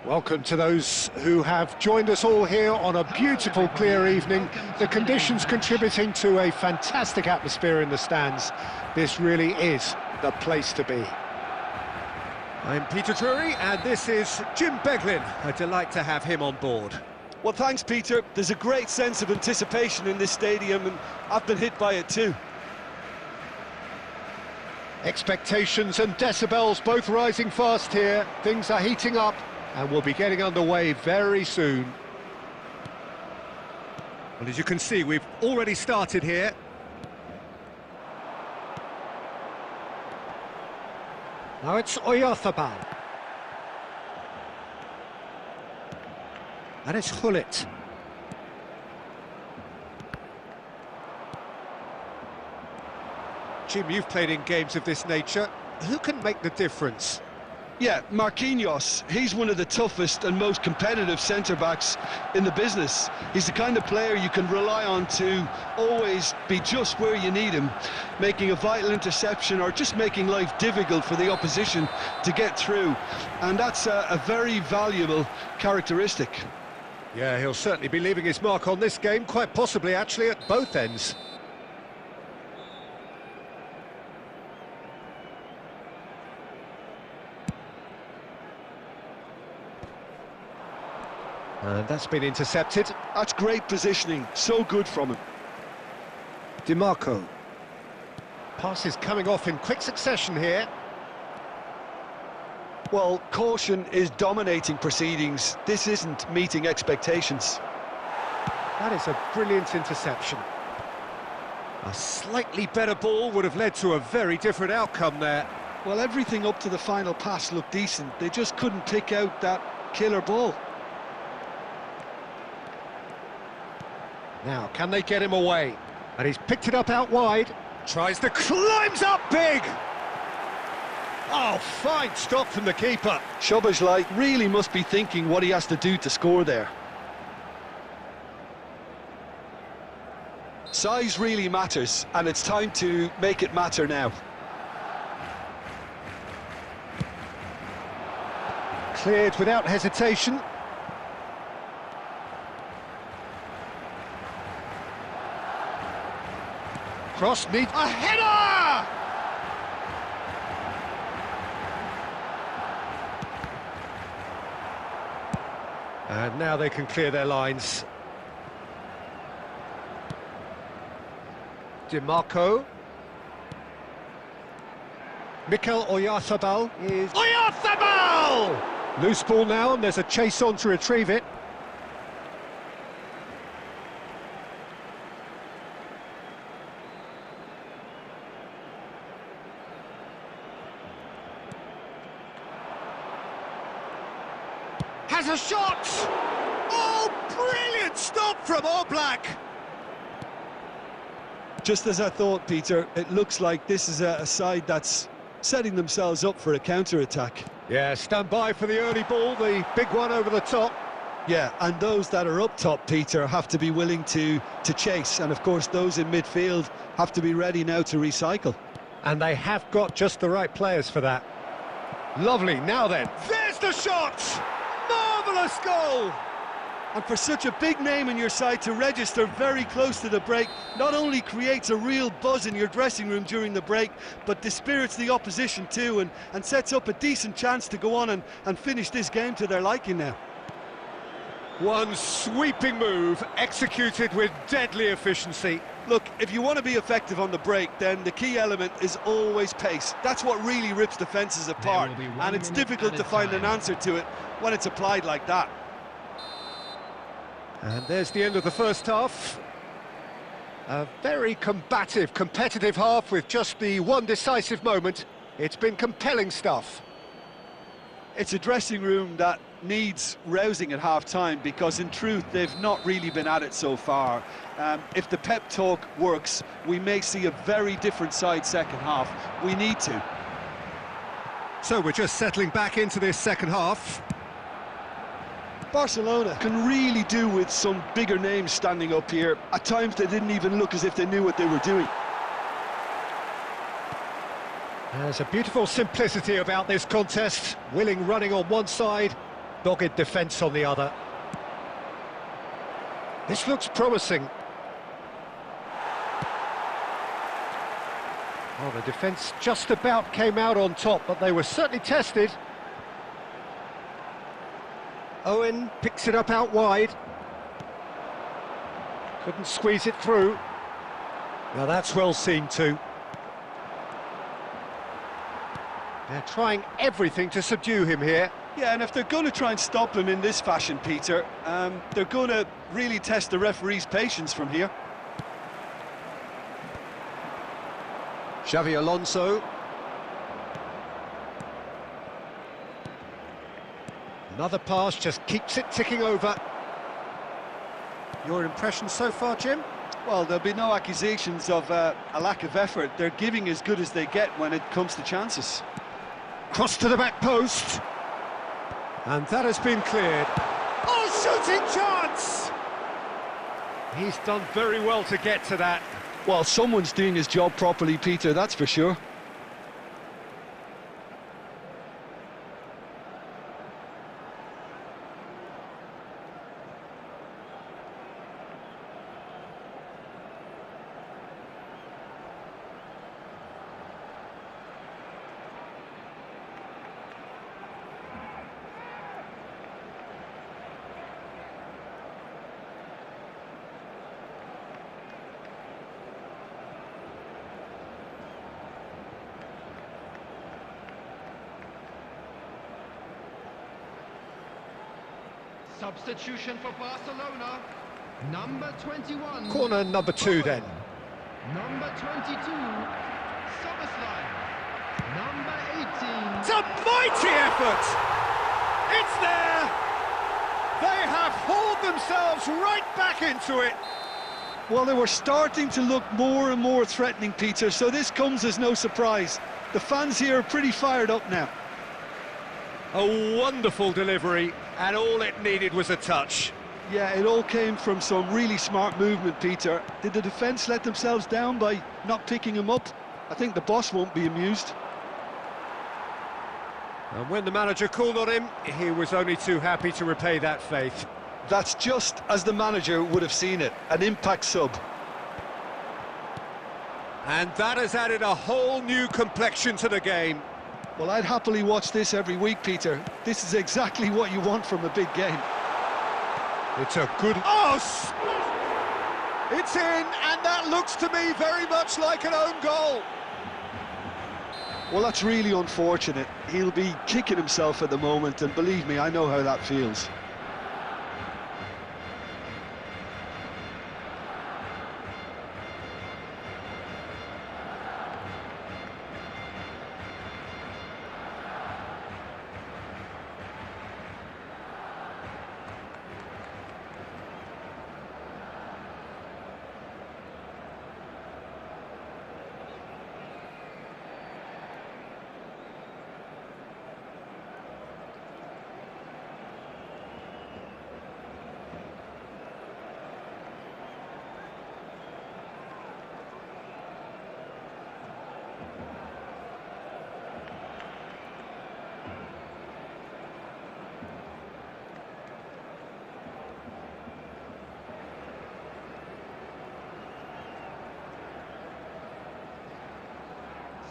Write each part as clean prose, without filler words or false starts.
Welcome to those who have joined us all here on a beautiful, clear evening. The conditions contributing to a fantastic atmosphere in the stands. This really is the place to be. I'm Peter Drury, and this is Jim Beglin. A delight to have him on board. Well, thanks, Peter. There's a great sense of anticipation in this stadium, and I've been hit by it too. Expectations and decibels both rising fast here. Things are heating up, and we'll be getting underway very soon. Well, as you can see, we've already started here. Now it's Oyarzabal. And it's Gullit. Jim, you've played in games of this nature. Who can make the difference? Yeah, Marquinhos, he's one of the toughest and most competitive centre-backs in the business. He's the kind of player you can rely on to always be just where you need him, making a vital interception or just making life difficult for the opposition to get through. And that's a very valuable characteristic. Yeah, he'll certainly be leaving his mark on this game, quite possibly actually at both ends. And that's been intercepted. That's great positioning, so good from him. DiMarco. Passes coming off in quick succession here. Well, caution is dominating proceedings. This isn't meeting expectations. That is a brilliant interception. A slightly better ball would have led to a very different outcome there. Well, everything up to the final pass looked decent. They just couldn't pick out that killer ball. Now, can they get him away? And he's picked it up out wide. Tries to climbs up big! Oh, fine stop from the keeper. Szoboszlai really must be thinking what he has to do to score there. Size really matters, and it's time to make it matter now. Cleared without hesitation. Cross needs a header! And now they can clear their lines. DiMarco. Mikel Oyarzabal is... Oyarzabal! Loose ball now, and there's a chase on to retrieve it. Has a shot! Oh, brilliant stop from Oblak! Just as I thought, Peter, it looks like this is a side that's setting themselves up for a counter-attack. Yeah, stand by for the early ball, the big one over the top. Yeah, and those that are up top, Peter, have to be willing to chase. And, of course, those in midfield have to be ready now to recycle. And they have got just the right players for that. Lovely, now then, there's the shot! Marvellous goal! And for such a big name in your side to register very close to the break, not only creates a real buzz in your dressing room during the break, but dispirits the opposition too, and sets up a decent chance to go on and finish this game to their liking now. One sweeping move, executed with deadly efficiency. Look, if you want to be effective on the break, then the key element is always pace. That's what really rips defences apart, and it's difficult to find an answer to it when it's applied like that. And there's the end of the first half. A very combative, competitive half with just the one decisive moment. It's been compelling stuff. It's a dressing room that needs rousing at half-time, because in truth they've not really been at it so far. If the pep talk works, we may see a very different side second half. We need to. So we're just settling back into this second half. Barcelona can really do with some bigger names standing up here. At times they didn't even look as if they knew what they were doing. There's a beautiful simplicity about this contest. Willing running on one side, Dogged defence on the other. This looks promising. Well, the defence just about came out on top, but they were certainly tested. Owen picks it up out wide. Couldn't squeeze it through. Now that's well seen too. They're trying everything to subdue him here. Yeah, and if they're going to try and stop him in this fashion, Peter, they're going to really test the referee's patience from here. Xavi Alonso. Another pass just keeps it ticking over. Your impression so far, Jim? Well, there'll be no accusations of a lack of effort. They're giving as good as they get when it comes to chances. Cross to the back post. And that has been cleared. Oh, shooting chance! He's done very well to get to that. Well, someone's doing his job properly, Peter, that's for sure. Substitution for Barcelona, number 21. Corner number 2 then. Number 22, Soboslai. Number 18. It's a mighty effort! It's there! They have hauled themselves right back into it. Well, they were starting to look more and more threatening, Peter, so this comes as no surprise. The fans here are pretty fired up now. A wonderful delivery, and all it needed was a touch. Yeah, it all came from some really smart movement, Peter. Did the defence let themselves down by not picking him up? I think the boss won't be amused. And when the manager called on him, he was only too happy to repay that faith. That's just as the manager would have seen it, an impact sub. And that has added a whole new complexion to the game. Well, I'd happily watch this every week, Peter. This is exactly what you want from a big game. It's a good... Oh! It's in, and that looks to me very much like an own goal. Well, that's really unfortunate. He'll be kicking himself at the moment, and believe me, I know how that feels.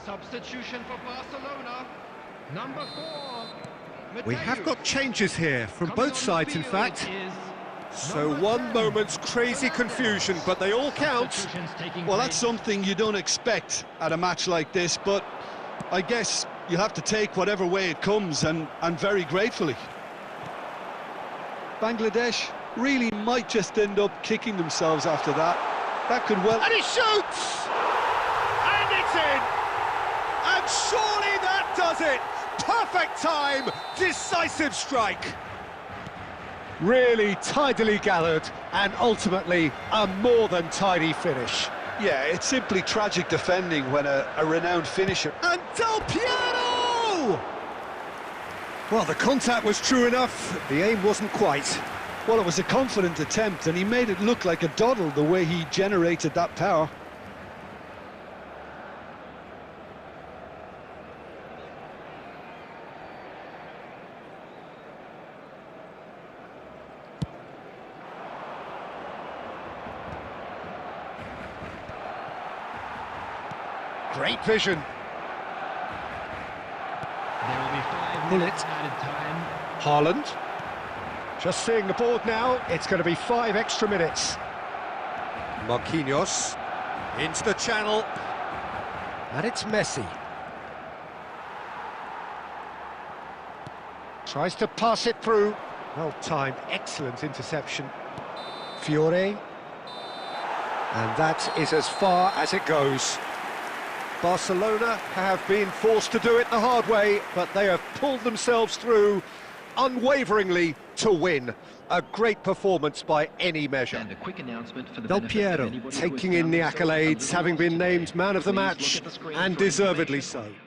Substitution for Barcelona, number 4. We have got changes here from both sides, in fact. So one moment's crazy confusion, but they all count. Well, that's something you don't expect at a match like this, but I guess you'll have to take whatever way it comes, and very gratefully. Bangladesh really might just end up kicking themselves after that. That could well... And he shoots! And it's in! And surely that does it! Perfect time, decisive strike. Really tidily gathered, and ultimately a more than tidy finish. Yeah, it's simply tragic defending when a renowned finisher... And Del Piero! Well, the contact was true enough, the aim wasn't quite. Well, it was a confident attempt, and he made it look like a doddle the way he generated that power. Great vision. There will be 5 Pull minutes it. added time. Haaland. Just seeing the board now, it's going to be 5 extra minutes. Marquinhos. Into the channel. And it's Messi. Tries to pass it through. Well timed, excellent interception. Fiore. And that is as far as it goes. Barcelona have been forced to do it the hard way, but they have pulled themselves through unwaveringly to win. A great performance by any measure. And a quick announcement for the Del benefit of Piero anybody who has taking in found the themselves a accolades, little having been lost today. named man of the Please match, look at the screen and for deservedly information. so.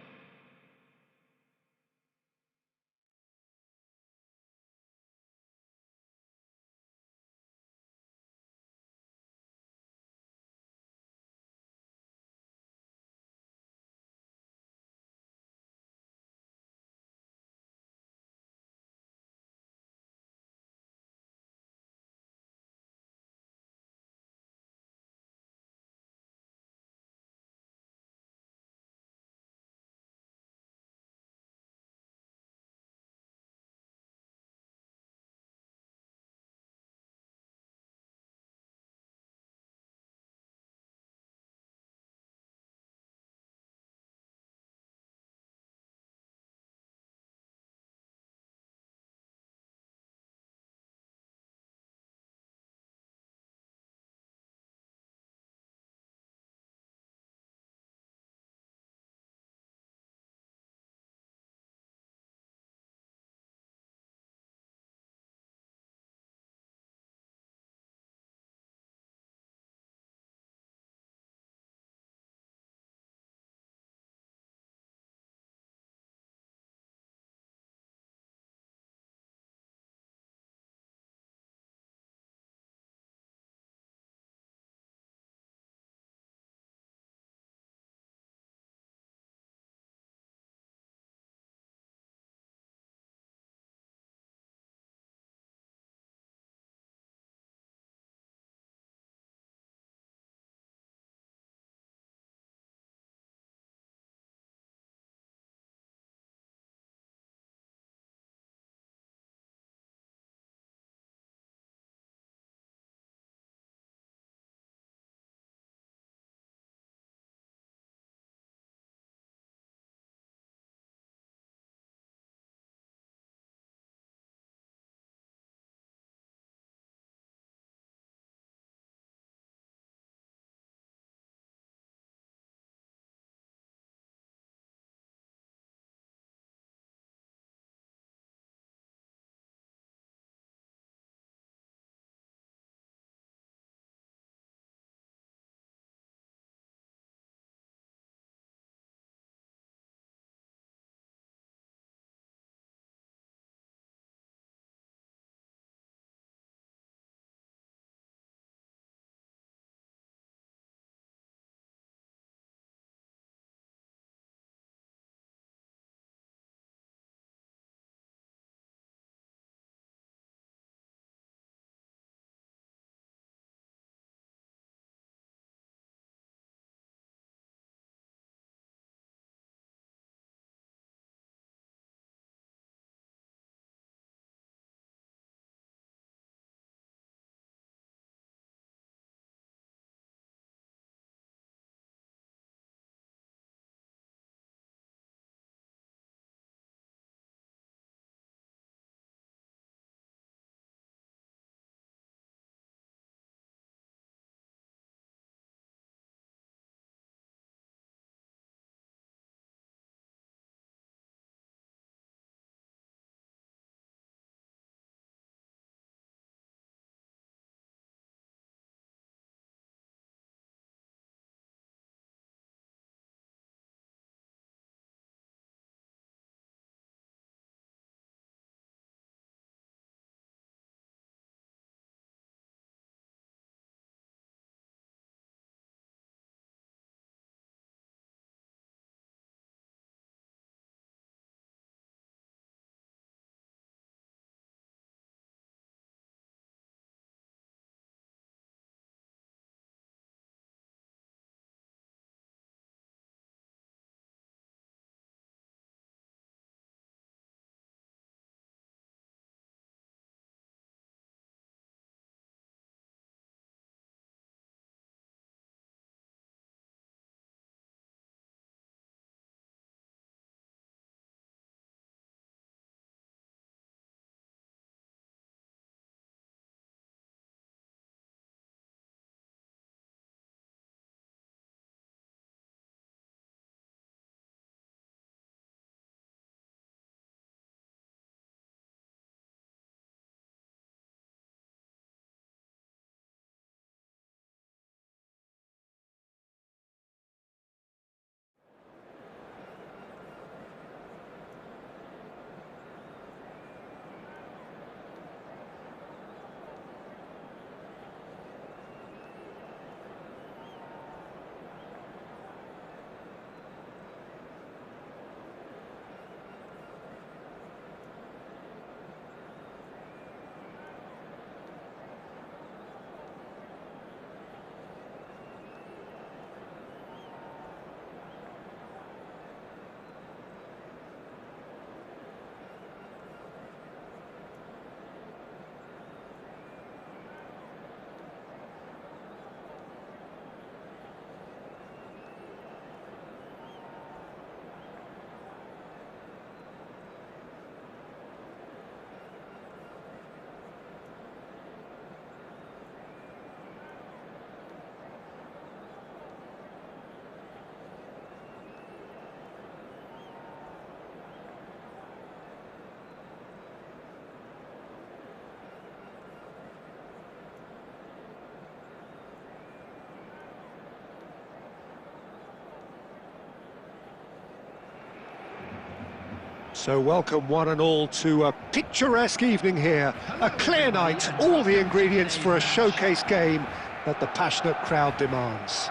So welcome one and all to a picturesque evening here. A clear night, all the ingredients for a showcase game that the passionate crowd demands.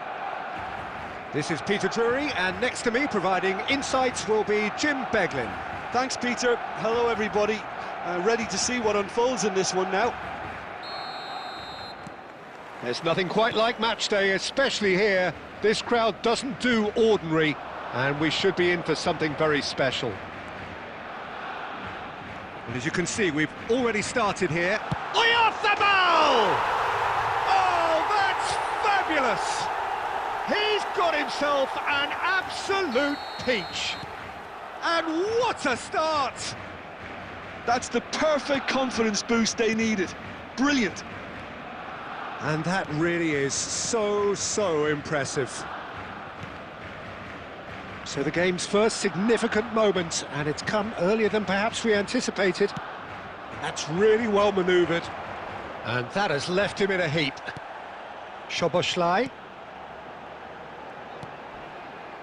This is Peter Drury, and next to me providing insights will be Jim Beglin. Thanks, Peter. Hello, everybody. Ready to see what unfolds in this one now. There's nothing quite like match day, especially here. This crowd doesn't do ordinary, and we should be in for something very special. And as you can see, we've already started here. Oyarzabal! Oh, that's fabulous! He's got himself an absolute peach. And what a start! That's the perfect confidence boost they needed. Brilliant. And that really is so impressive. So the game's first significant moment, and it's come earlier than perhaps we anticipated. That's really well manoeuvred. And that has left him in a heap. Szoboszlai.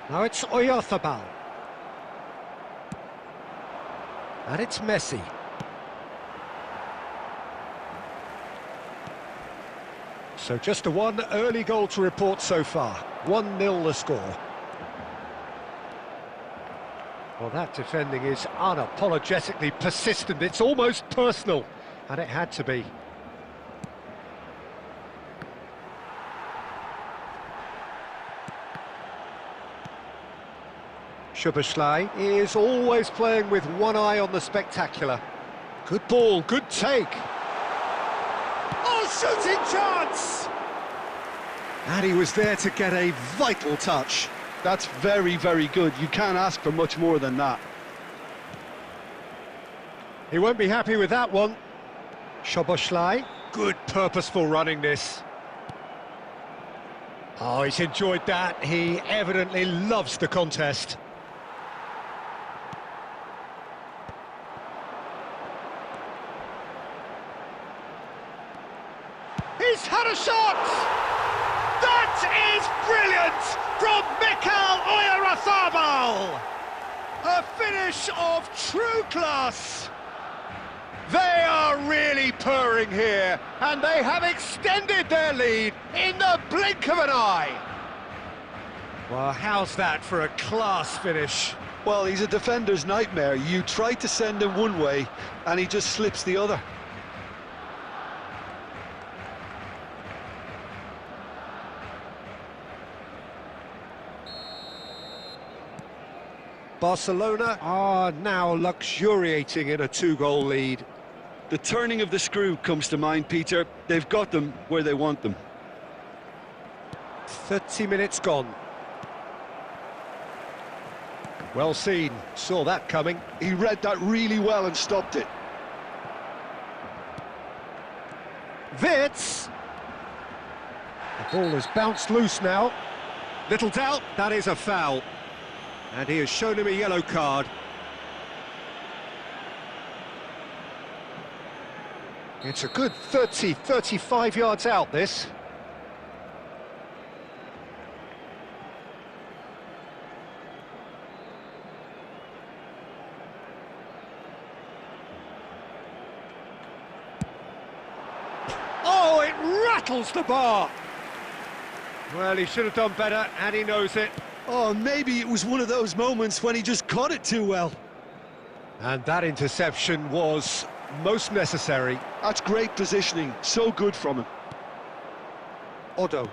Now it's Oyarzabal. And it's Messi. So just a one early goal to report so far. 1-0 the score. Well, that defending is unapologetically persistent. It's almost personal, and it had to be. Szoboszlai is always playing with one eye on the spectacular. Good ball, good take. Oh, shooting chance! And he was there to get a vital touch. That's very good. You can't ask for much more than that. He won't be happy with that one. Szoboszlai, good purposeful running this. Oh, he's enjoyed that. He evidently loves the contest. He's had a shot! That is brilliant from Mikel Oyarzabal! A finish of true class! They are really purring here, and they have extended their lead in the blink of an eye. Well, how's that for a class finish? Well, he's a defender's nightmare. You try to send him one way, and he just slips the other. Barcelona are now luxuriating in a two-goal lead. The turning of the screw comes to mind, Peter. They've got them where they want them. 30 minutes gone. Well seen, saw that coming. He read that really well and stopped it. Wits! The ball has bounced loose now. Little doubt, that is a foul. And he has shown him a yellow card. It's a good 35 yards out, this. Oh, it rattles the bar. Well, he should have done better, and he knows it. Oh, maybe it was one of those moments when he just caught it too well. And that interception was most necessary. That's great positioning, so good from him. Odo.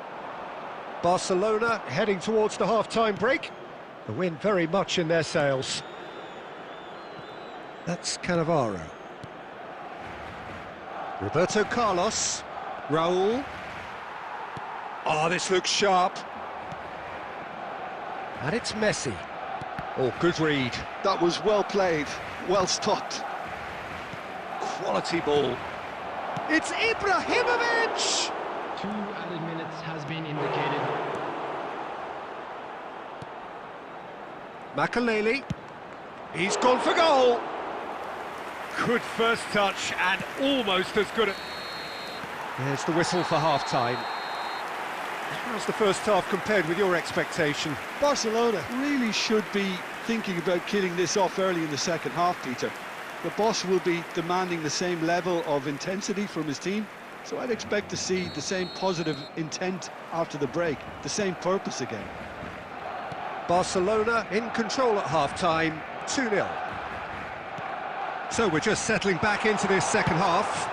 Barcelona heading towards the half-time break. The wind very much in their sails. That's Cannavaro. Roberto Carlos. Raul. Oh, this looks sharp. And it's Messi. Oh, good read. That was well played, well stopped. Quality ball. It's Ibrahimovic! 2 added minutes has been indicated. Makaleli. He's gone for goal. Good first touch and almost as good at... There's the whistle for half-time. How's the first half compared with your expectation? Barcelona really should be thinking about killing this off early in the second half, Peter. The boss will be demanding the same level of intensity from his team, so I'd expect to see the same positive intent after the break, the same purpose again. Barcelona in control at half-time, 2-0. So we're just settling back into this second half.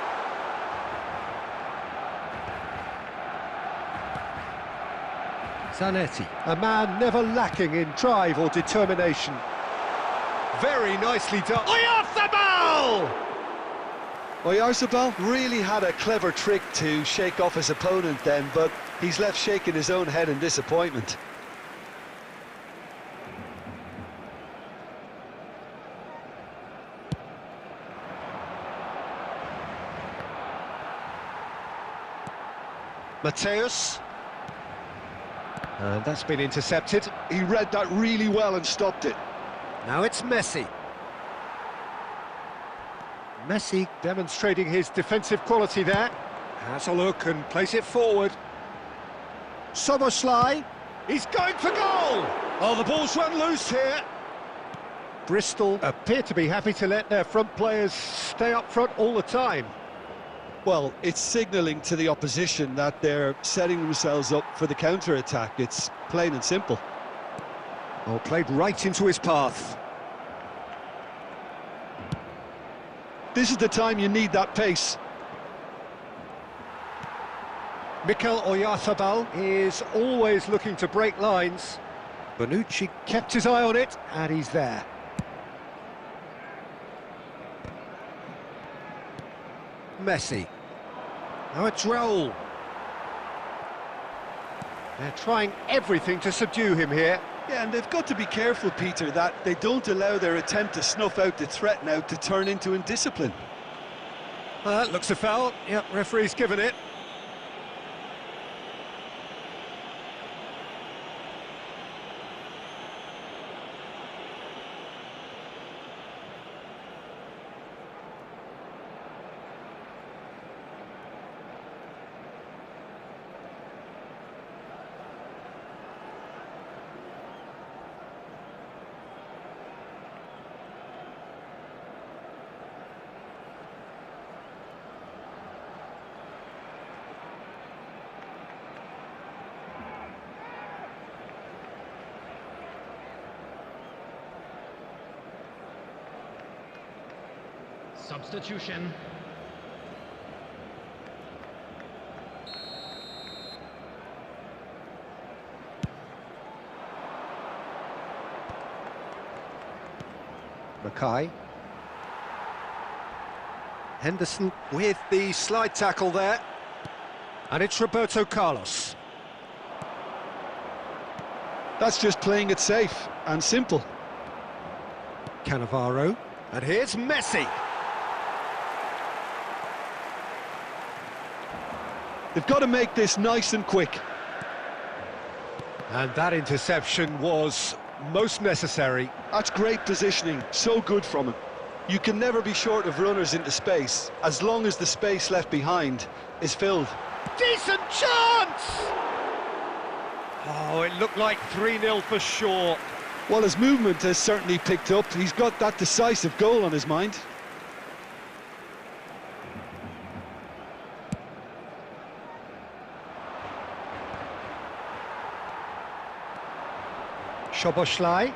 Zanetti, a man never lacking in drive or determination. Very nicely done. Oyarzabal! Oyarzabal really had a clever trick to shake off his opponent then, but he's left shaking his own head in disappointment. Mateus. And that's been intercepted. He read that really well and stopped it. Now it's Messi. Messi demonstrating his defensive quality there. Has a look and plays it forward. Szoboszlai. He's going for goal! Oh, the ball's run loose here. Bristol appear to be happy to let their front players stay up front all the time. Well, it's signalling to the opposition that they're setting themselves up for the counter-attack. It's plain and simple. Oh, played right into his path. This is the time you need that pace. Mikel Oyarzabal is always looking to break lines. Bonucci kept his eye on it, and he's there. Messi. Now it's Raul. They're trying everything to subdue him here. Yeah, and they've got to be careful, Peter, that they don't allow their attempt to snuff out the threat now to turn into indiscipline. That looks a foul. Yep, referee's given it. Substitution. Mackay. Henderson with the slide tackle there. And it's Roberto Carlos. That's just playing it safe and simple. Cannavaro. And here's Messi. They've got to make this nice and quick. And that interception was most necessary. That's great positioning, so good from him. You can never be short of runners into space, as long as the space left behind is filled. Decent chance! Oh, it looked like 3-0 for sure. Well, his movement has certainly picked up. He's got that decisive goal on his mind. Szoboszlai.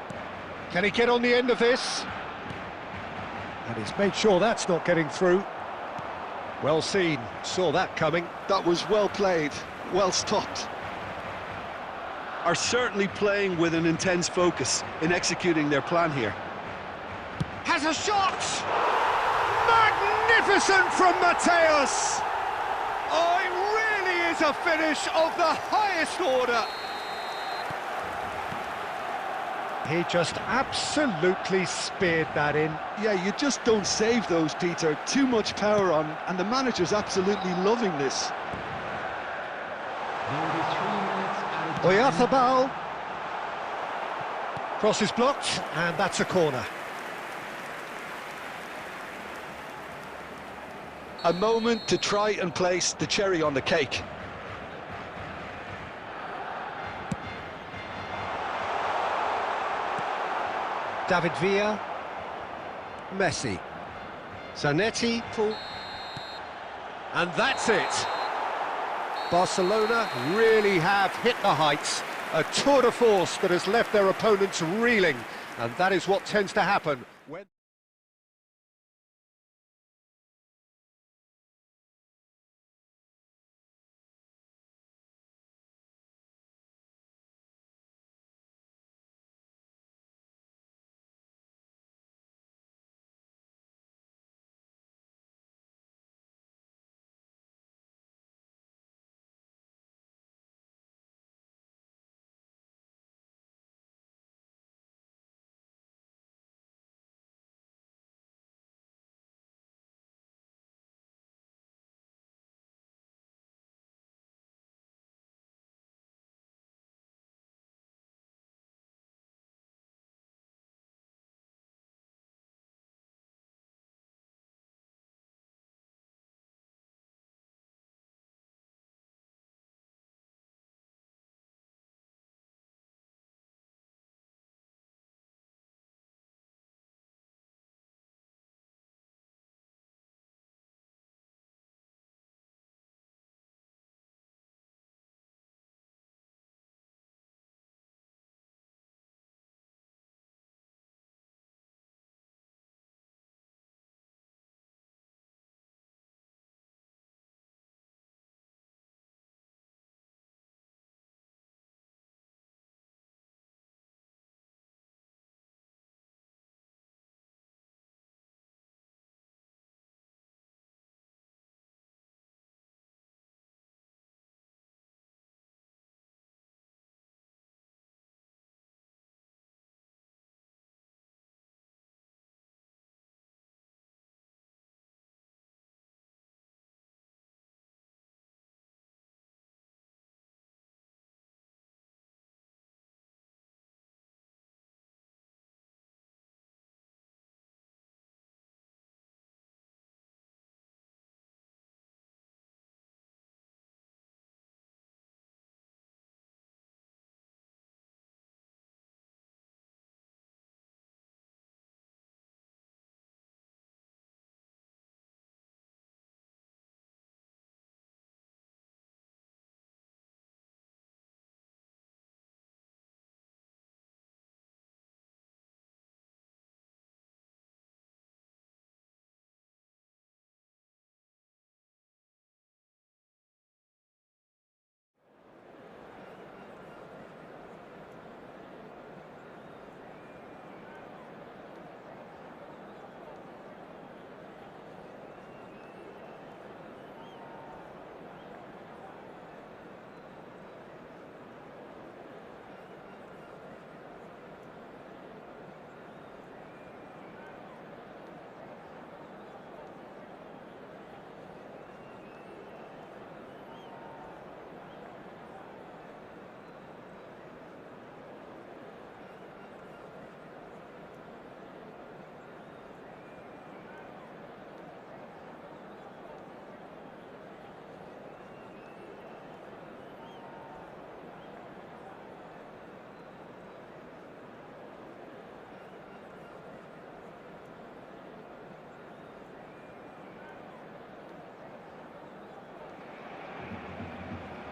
Can he get on the end of this? And he's made sure that's not getting through. Well seen, saw that coming. That was well played, well stopped. Are certainly playing with an intense focus in executing their plan here. Has a shot! Magnificent from Mateus! Oh, it really is a finish of the highest order. He just absolutely speared that in. Yeah, you just don't save those, Peter. Too much power on, and the manager's absolutely loving this. Oyarzabal. Cross is blocked, and that's a corner. A moment to try and place the cherry on the cake. David Villa. Messi. Zanetti. And that's it. Barcelona really have hit the heights. A tour de force that has left their opponents reeling. And that is what tends to happen when...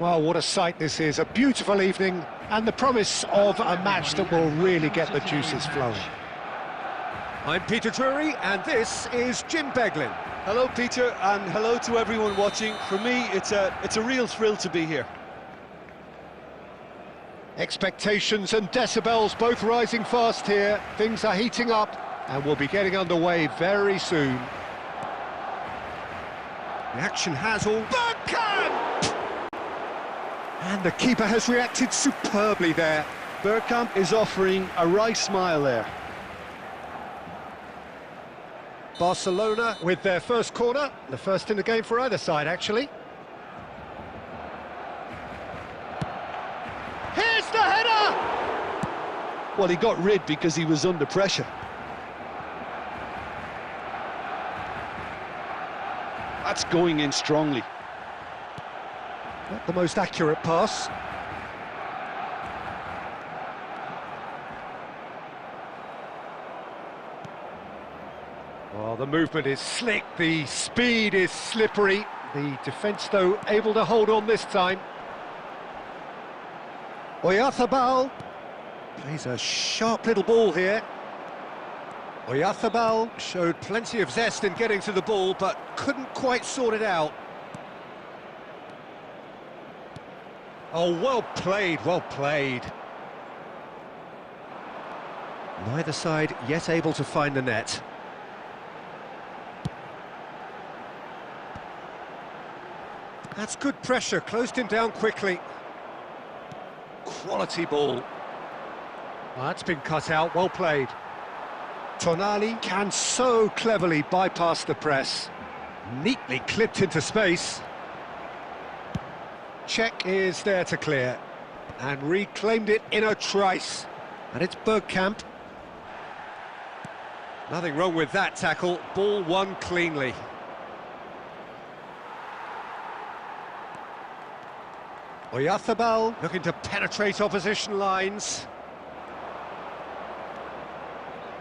Well, what a sight this is. A beautiful evening and the promise of a match that will really get the juices flowing. I'm Peter Drury and this is Jim Beglin. Hello, Peter, and hello to everyone watching. For me, it's a real thrill to be here. Expectations and decibels both rising fast here. Things are heating up and we'll be getting underway very soon. The action has all... Bergkamp! And the keeper has reacted superbly there. Bergkamp is offering a wry smile there. Barcelona with their first corner, the first in the game for either side, actually. Here's the header! Well, he got rid because he was under pressure. That's going in strongly. Not the most accurate pass. Well, the movement is slick, the speed is slippery. The defence, though, able to hold on this time. Oyarzabal plays a sharp little ball here. Oyarzabal showed plenty of zest in getting to the ball, but couldn't quite sort it out. Oh, well played, well played. Neither side yet able to find the net. That's good pressure, closed him down quickly. Quality ball. Well, that's been cut out, well played. Tonali can so cleverly bypass the press. Neatly clipped into space. Czech is there to clear. And reclaimed it in a trice. And it's Bergkamp. Nothing wrong with that tackle, ball won cleanly. Oyarzabal looking to penetrate opposition lines.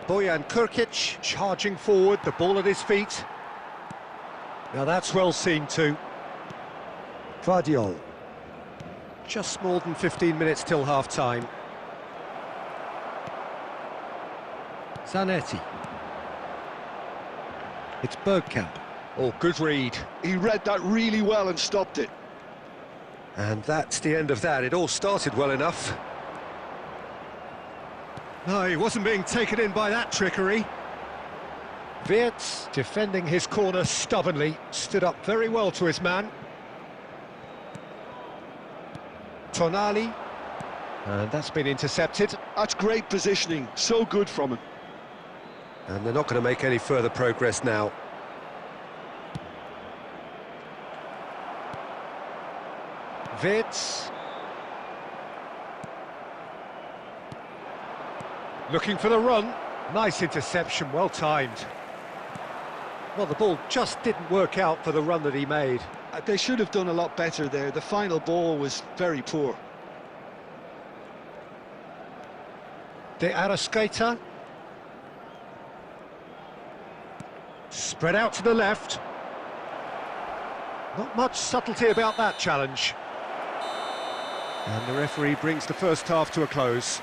Bojan Krkic charging forward, the ball at his feet. Now that's well seen too. Vardiol. Just more than 15 minutes till half-time. Zanetti. It's Bergkamp. Oh, good read. He read that really well and stopped it. And that's the end of that. It all started well enough. No, he wasn't being taken in by that trickery. Wirtz, defending his corner stubbornly, stood up very well to his man. Tonali. And that's been intercepted. That's great positioning, so good from him. And they're not going to make any further progress now. Wirtz. Looking for the run. Nice interception, well timed. Well, the ball just didn't work out for the run that he made. They should have done a lot better there. The final ball was very poor. De Arrascaeta. Spread out to the left. Not much subtlety about that challenge. And the referee brings the first half to a close.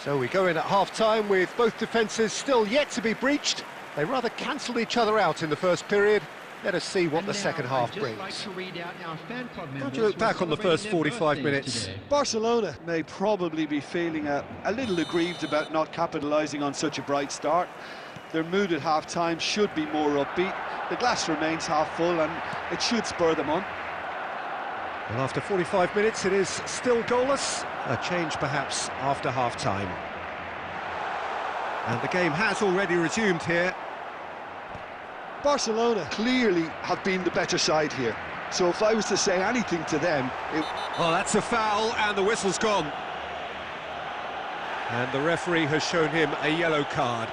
So we go in at half-time with both defences still yet to be breached. They rather cancelled each other out in the first period. Let us see what the second half brings. How do you look back on the first 45 minutes? Barcelona may probably be feeling a little aggrieved about not capitalising on such a bright start. Their mood at half-time should be more upbeat. The glass remains half full and it should spur them on. Well, after 45 minutes, it is still goalless. A change, perhaps, after half-time. And the game has already resumed here. Barcelona clearly have been the better side here. So if I was to say anything to them... Oh, that's a foul, and the whistle's gone. And the referee has shown him a yellow card.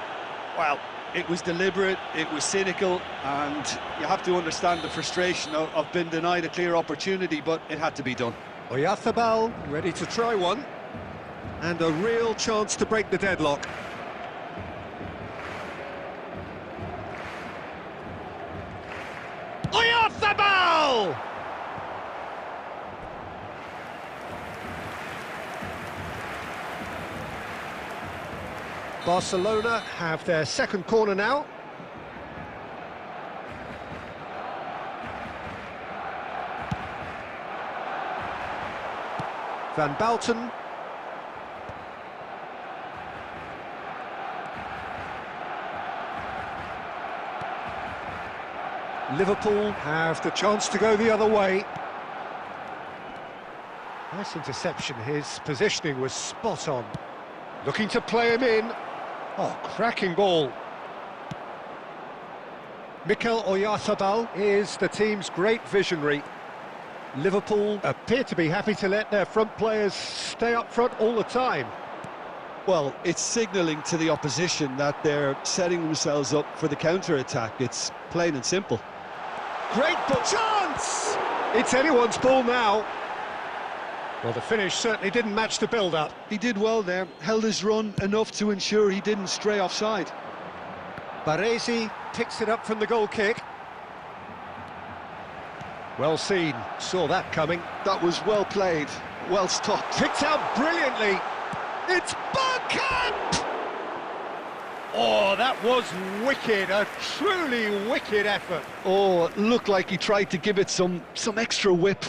Well, it was deliberate, it was cynical, and you have to understand the frustration of being denied a clear opportunity, but it had to be done. Oyarzabal ready to try one, and a real chance to break the deadlock. Oyarzabal! Barcelona have their second corner now. Van Bouten. Liverpool have the chance to go the other way. Nice interception, his positioning was spot on. Looking to play him in. Oh, cracking ball. Mikel Oyarzabal is the team's great visionary. Liverpool appear to be happy to let their front players stay up front all the time. Well, it's signalling to the opposition that they're setting themselves up for the counter-attack. It's plain and simple. Great ball. Chance! It's anyone's ball now. Well, the finish certainly didn't match the build-up. He did well there, held his run enough to ensure he didn't stray offside. Baresi picks it up from the goal kick. Well seen, saw that coming. That was well played, well stopped. Picked out brilliantly. It's Bergkamp! Oh, that was wicked, a truly wicked effort. Oh, it looked like he tried to give it some extra whip.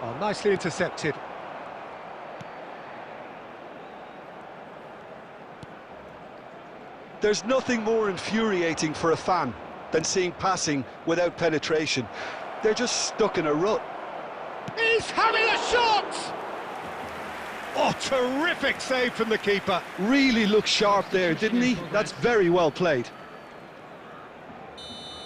Oh, nicely intercepted. There's nothing more infuriating for a fan than seeing passing without penetration. They're just stuck in a rut. He's having a shot! Oh, terrific save from the keeper. Really looked sharp there, didn't he? That's very well played.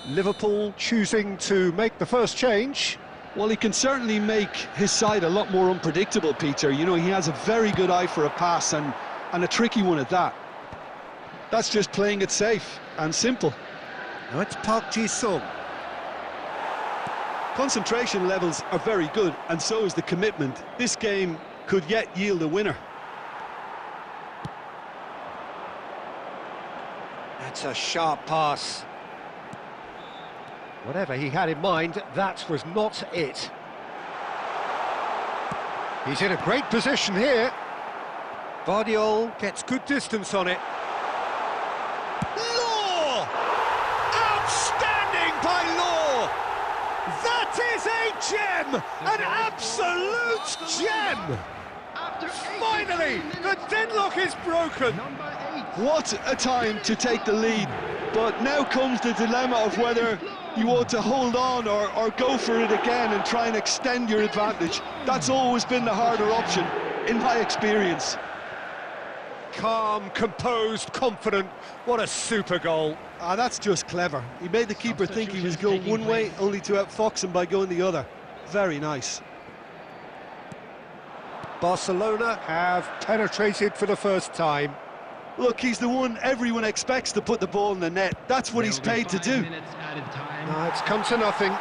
Liverpool choosing to make the first change. Well, he can certainly make his side a lot more unpredictable, Peter. You know, he has a very good eye for a pass and a tricky one at that. That's just playing it safe and simple. Now it's Park Ji-sung. Concentration levels are very good, and so is the commitment. This game could yet yield a winner. That's a sharp pass. Whatever he had in mind, that was not it. He's in a great position here. Vardiol gets good distance on it. Law! Outstanding by Law! That is a gem! An absolute gem! Finally, the deadlock is broken! What a time to take the lead. But now comes the dilemma of whether you want to hold on or go for it again and try and extend your advantage. That's always been the harder option, in my experience. Calm, composed, confident. What a super goal. Ah, that's just clever. He made the keeper think he was going one way, only to outfox him by going the other. Very nice. Barcelona have penetrated for the first time. Look, he's the one everyone expects to put the ball in the net. That's what he's paid to do. No, it's come to nothing.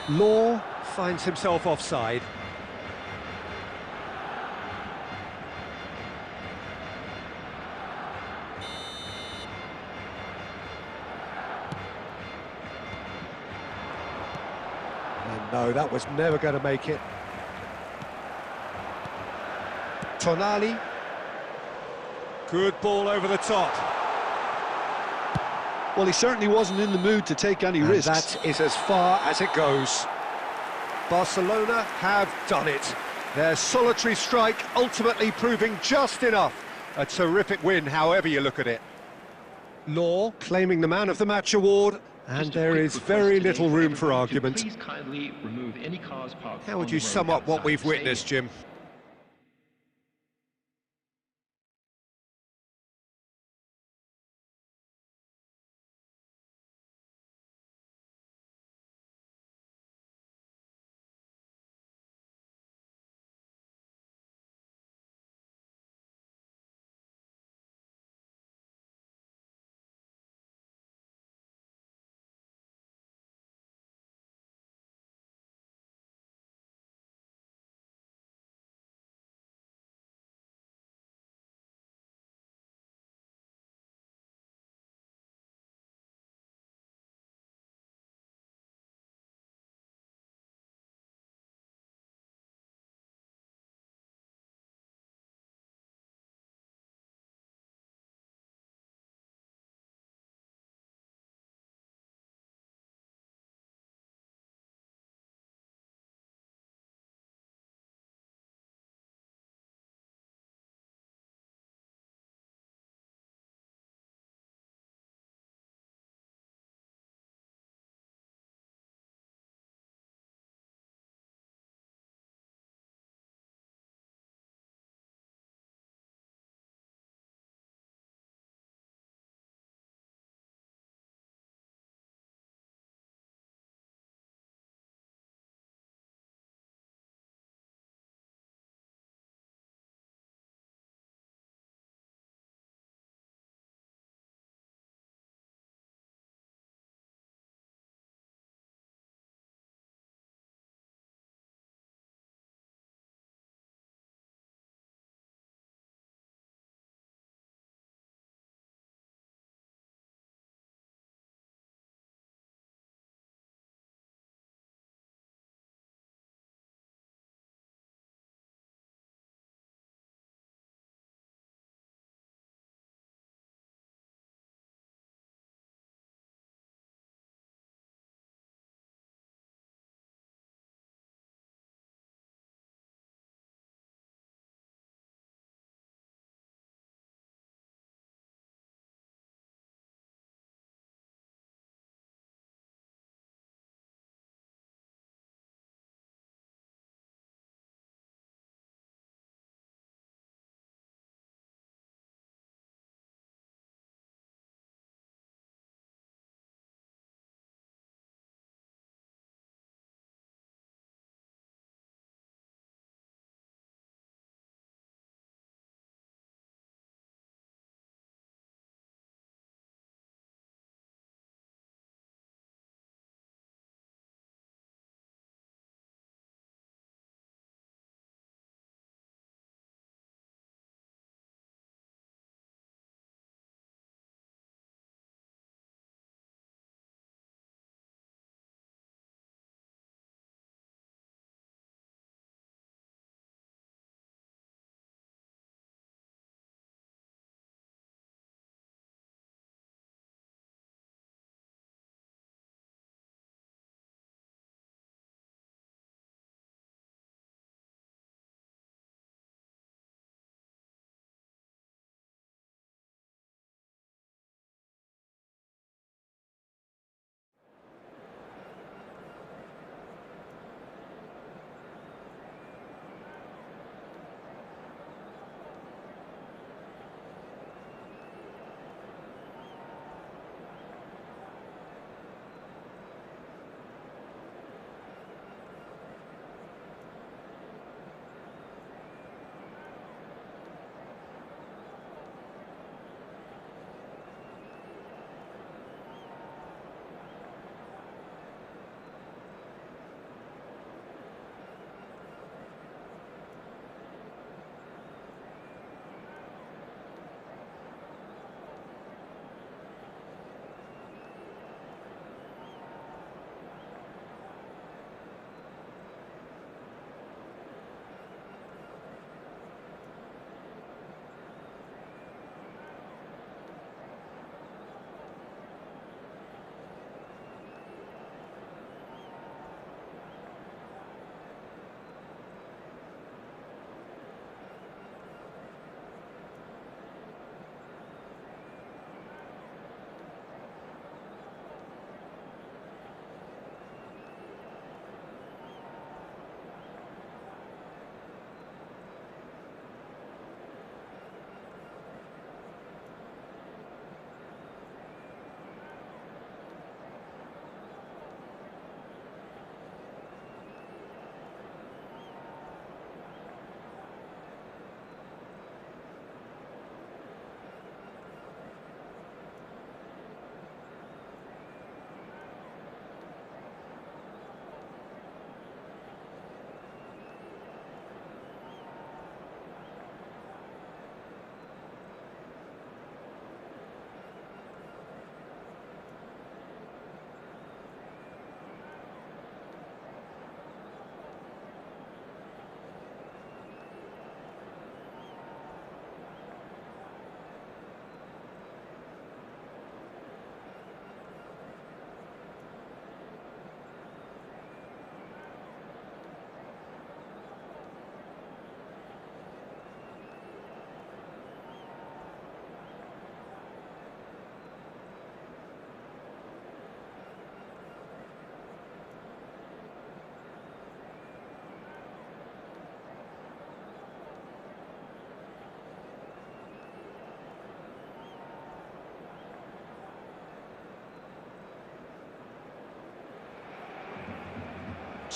Law finds himself offside. And no, that was never going to make it. Tonali. Good ball over the top. Well, he certainly wasn't in the mood to take any And risks. that is as far as it goes. Barcelona have done it. Their solitary strike ultimately proving just enough. A terrific win, however you look at it. Law claiming the Man of the Match award, and there is very little room for argument. How would you sum up what we've witnessed, Jim?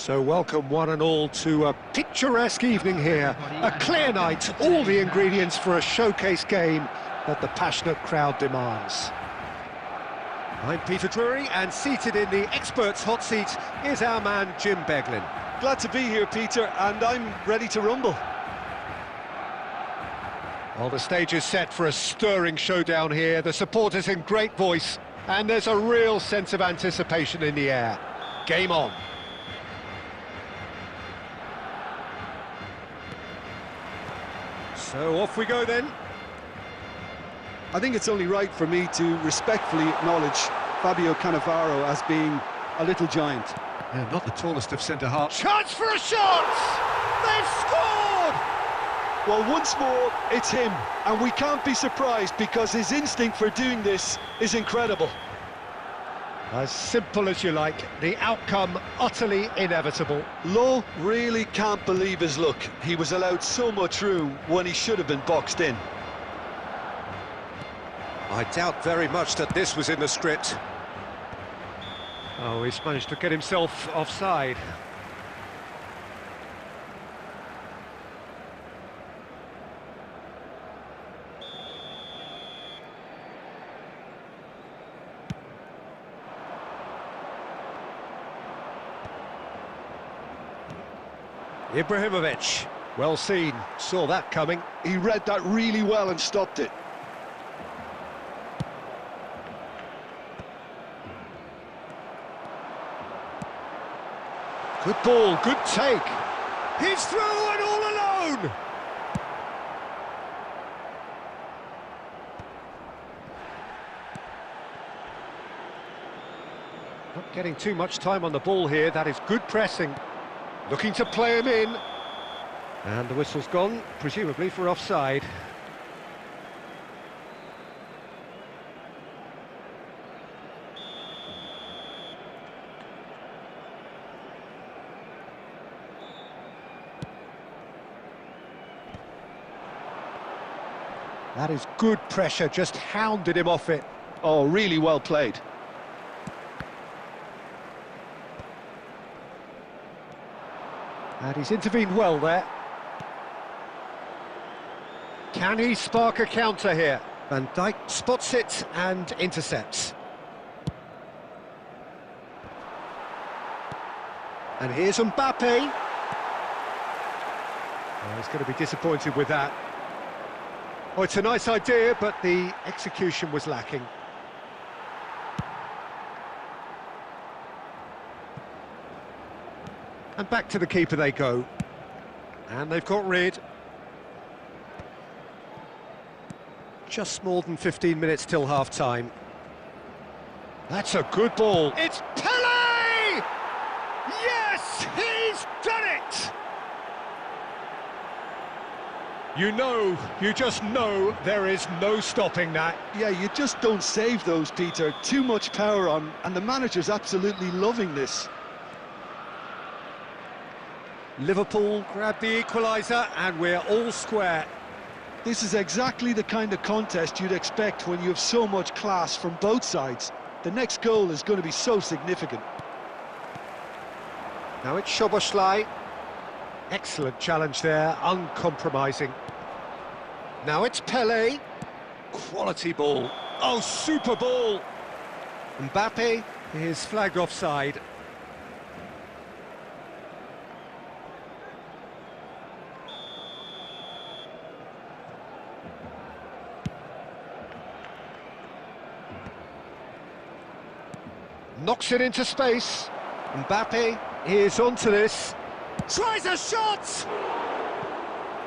So welcome one and all to a picturesque evening here. A clear night, all the ingredients for a showcase game that the passionate crowd demands. I'm Peter Drury, and seated in the experts' hot seat is our man Jim Beglin. Glad to be here, Peter, and I'm ready to rumble. Well, the stage is set for a stirring showdown here. The supporters in great voice, and there's a real sense of anticipation in the air. Game on. So off we go then. I think it's only right for me to respectfully acknowledge Fabio Cannavaro as being a little giant. Yeah, not the tallest of centre-halves. Chance for a shot! They've scored! Well, once more, it's him, and we can't be surprised because his instinct for doing this is incredible. As simple as you like, the outcome utterly inevitable. Lowe really can't believe his luck. He was allowed so much room when he should have been boxed in. I doubt very much that this was in the script. Oh, he's managed to get himself offside. Ibrahimovic, well seen, saw that coming. He read that really well and stopped it. Good ball, good take. He's through and all alone. Not getting too much time on the ball here, that is good pressing. Looking to play him in. And the whistle's gone, presumably for offside. That is good pressure, just hounded him off it. Oh, really well played. And he's intervened well there. Can he spark a counter here? Van Dijk spots it and intercepts. And here's Mbappe. Oh, he's going to be disappointed with that. Oh, it's a nice idea, but the execution was lacking. And back to the keeper they go. And they've got rid. Just more than 15 minutes till half-time. That's a good ball. It's Pele! Yes, he's done it! You just know there is no stopping that. Yeah, you just don't save those, Peter. Too much power on, and the manager's absolutely loving this. Liverpool grab the equaliser, and we're all square. This is exactly the kind of contest you'd expect when you have so much class from both sides. The next goal is going to be so significant. Now it's Szoboszlai. Excellent challenge there, uncompromising. Now it's Pele. Quality ball. Oh, super ball. Mbappe is flagged offside. Knocks it into space. Mbappe is onto this. Tries a shot!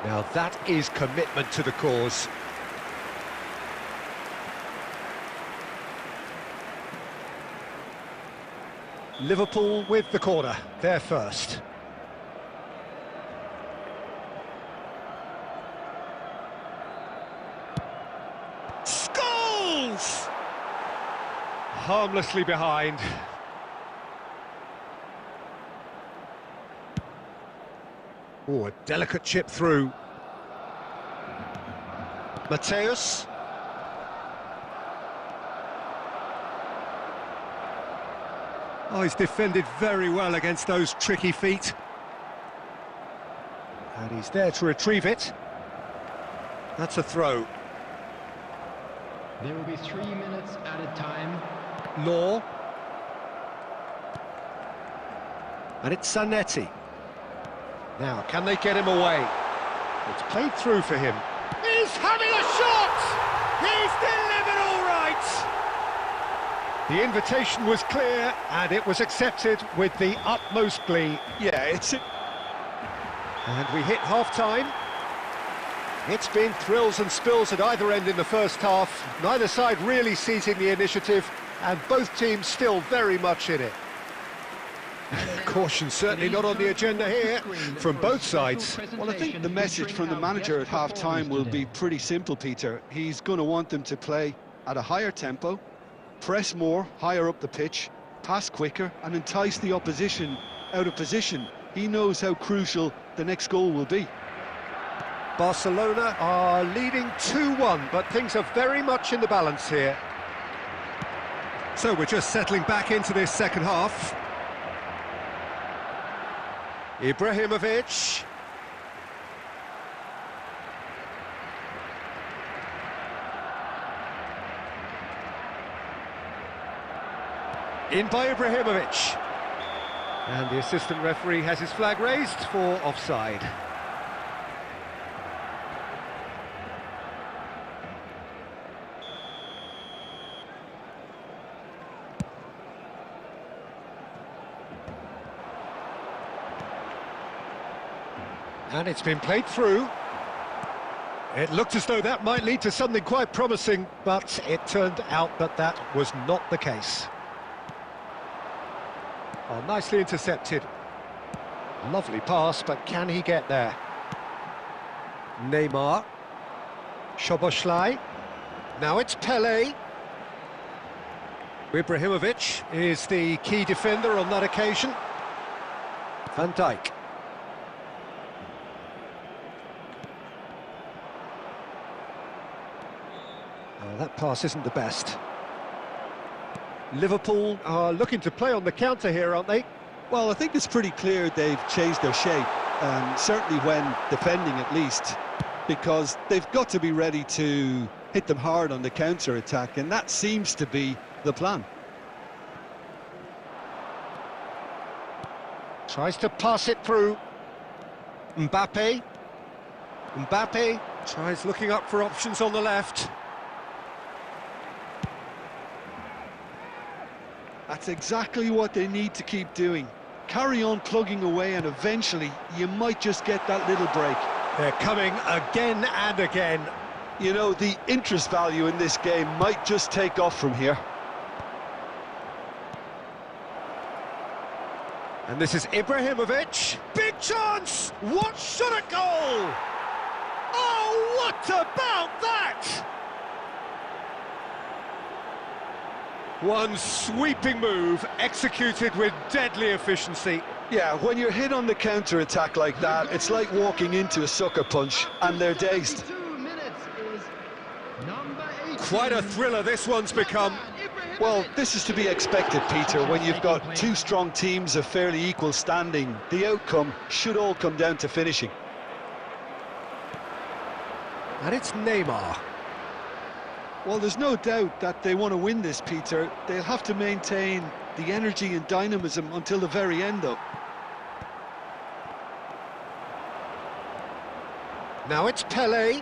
Now that is commitment to the cause. Liverpool with the corner, they're first. Scores! Harmlessly behind. Oh, a delicate chip through. Mateus. Oh, he's defended very well against those tricky feet. And he's there to retrieve it. That's a throw. There will be 3 minutes added time. Law. And it's Zanetti. Now, can they get him away? It's played through for him. He's having a shot! He's delivered all right! The invitation was clear, and it was accepted with the utmost glee. Yeah, it's... And we hit half-time. It's been thrills and spills at either end in the first half. Neither side really seizing the initiative, and both teams still very much in it. Caution certainly not on the agenda here from both sides. Well, I think the message from the manager at half-time will be pretty simple, Peter. He's going to want them to play at a higher tempo, press more, higher up the pitch, pass quicker, and entice the opposition out of position. He knows how crucial the next goal will be. Barcelona are leading 2-1, but things are very much in the balance here. So we're just settling back into this second half. Ibrahimovic. In by Ibrahimovic. And the assistant referee has his flag raised for offside. And it's been played through. It looked as though that might lead to something quite promising, but it turned out that that was not the case. Oh, nicely intercepted. Lovely pass, but can he get there? Neymar. Szoboszlai. Now it's Pele. Ibrahimovic is the key defender on that occasion. Van Dijk. Oh, that pass isn't the best. Liverpool are looking to play on the counter here, aren't they? Well, I think it's pretty clear they've changed their shape, certainly when defending at least, because they've got to be ready to hit them hard on the counter-attack, and that seems to be the plan. Tries to pass it through. Mbappe. Mbappe tries looking up for options on the left. That's exactly what they need to keep doing. Carry on plugging away, and eventually you might just get that little break. They're coming again and again. You know, the interest value in this game might just take off from here. And this is Ibrahimovic. Big chance! What shot at goal! Oh, what about that? One sweeping move, executed with deadly efficiency. Yeah, when you're hit on the counter-attack like that, it's like walking into a sucker punch, and they're dazed. Quite a thriller this one's become. Well, this is to be expected, Peter, when you've got two strong teams of fairly equal standing. The outcome should all come down to finishing. And it's Neymar. Well, there's no doubt that they want to win this, Peter. They'll have to maintain the energy and dynamism until the very end, though. Now it's Pele.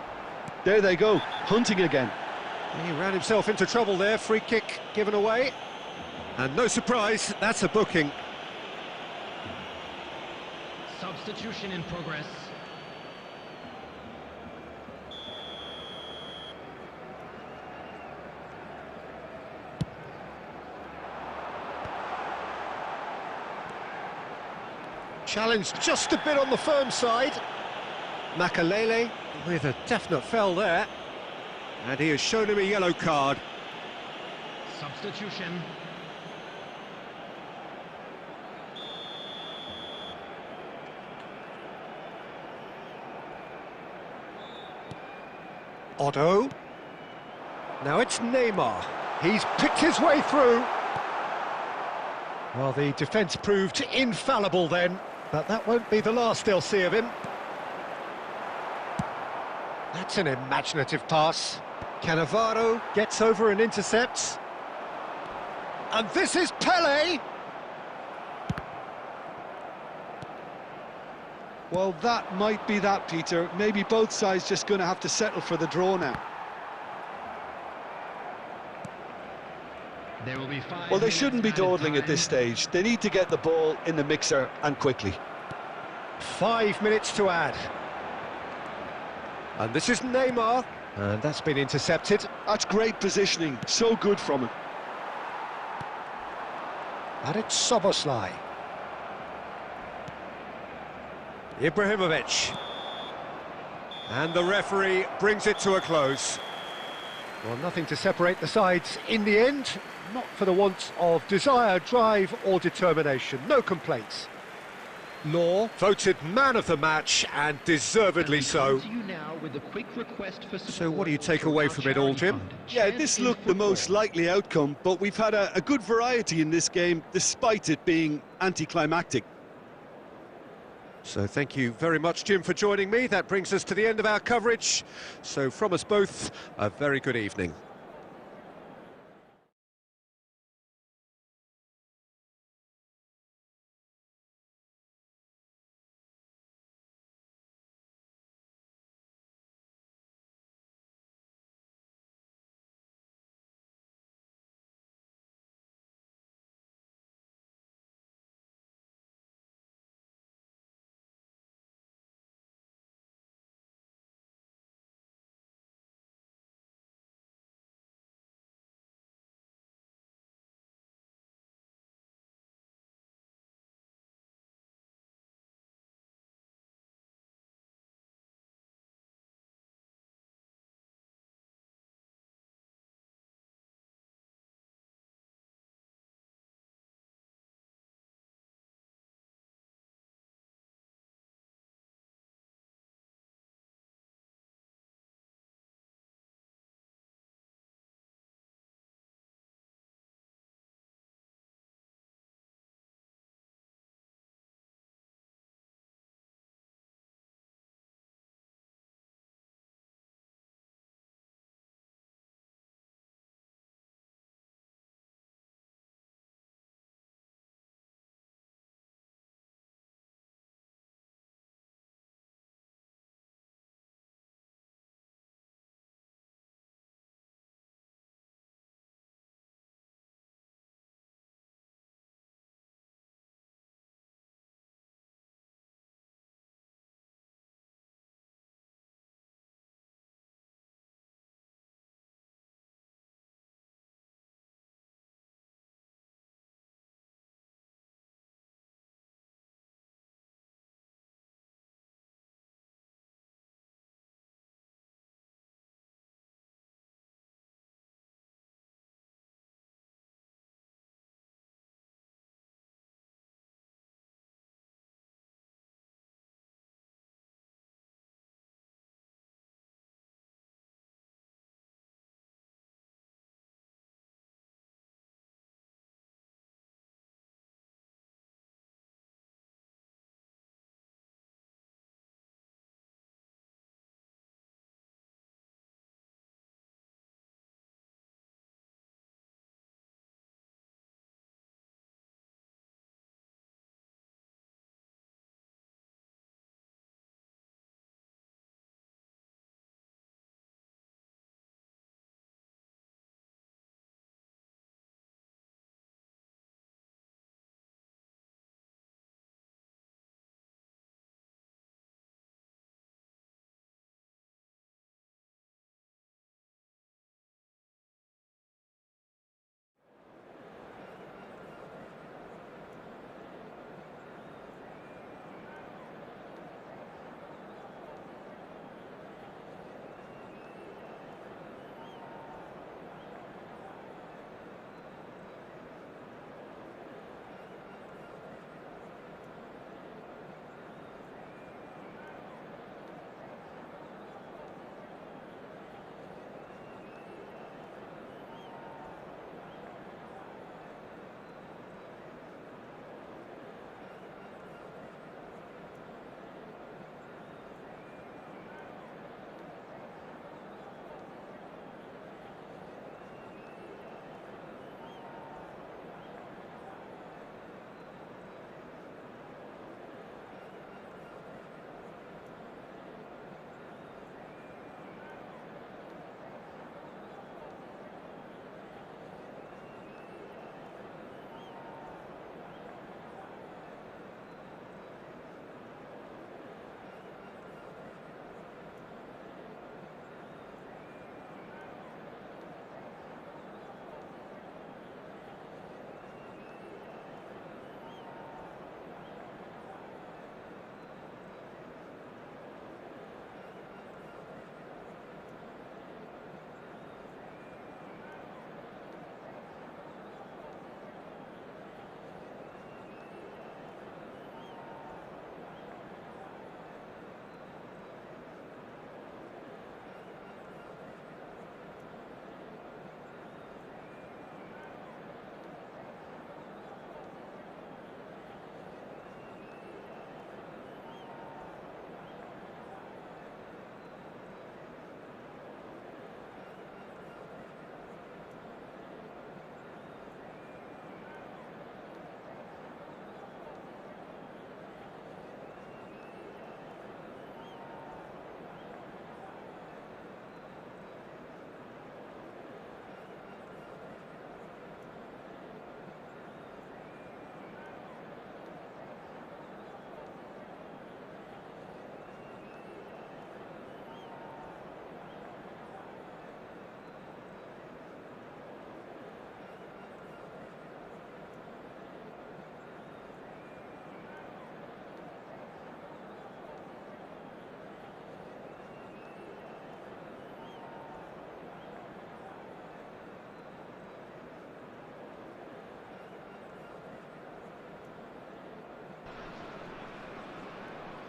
There they go, hunting again. He ran himself into trouble there, free kick given away. And no surprise, that's a booking. Substitution in progress. Challenged just a bit on the firm side. Makalele with a definite foul there. And he has shown him a yellow card. Substitution. Otto. Now it's Neymar. He's picked his way through. Well, the defence proved infallible then, but that won't be the last they'll see of him. That's an imaginative pass. Cannavaro gets over and intercepts. And this is Pele! Well, that might be that, Peter. Maybe both sides just going to have to settle for the draw now. There will be 5 Well, they minutes shouldn't be added dawdling at time. this stage. They need to get the ball in the mixer and quickly. 5 minutes to add. And this is Neymar. And that's been intercepted. That's great positioning. So good from him. And it's Soboslai. Ibrahimovic. And the referee brings it to a close. Well, nothing to separate the sides in the end. Not for the want of desire, drive or determination. No complaints. Law voted man of the match, and deservedly so. So what do you take away from it all, Jim? Yeah, this looked the most likely outcome, but we've had a good variety in this game, despite it being anticlimactic. So thank you very much, Jim, for joining me. That brings us to the end of our coverage. So from us both, a very good evening.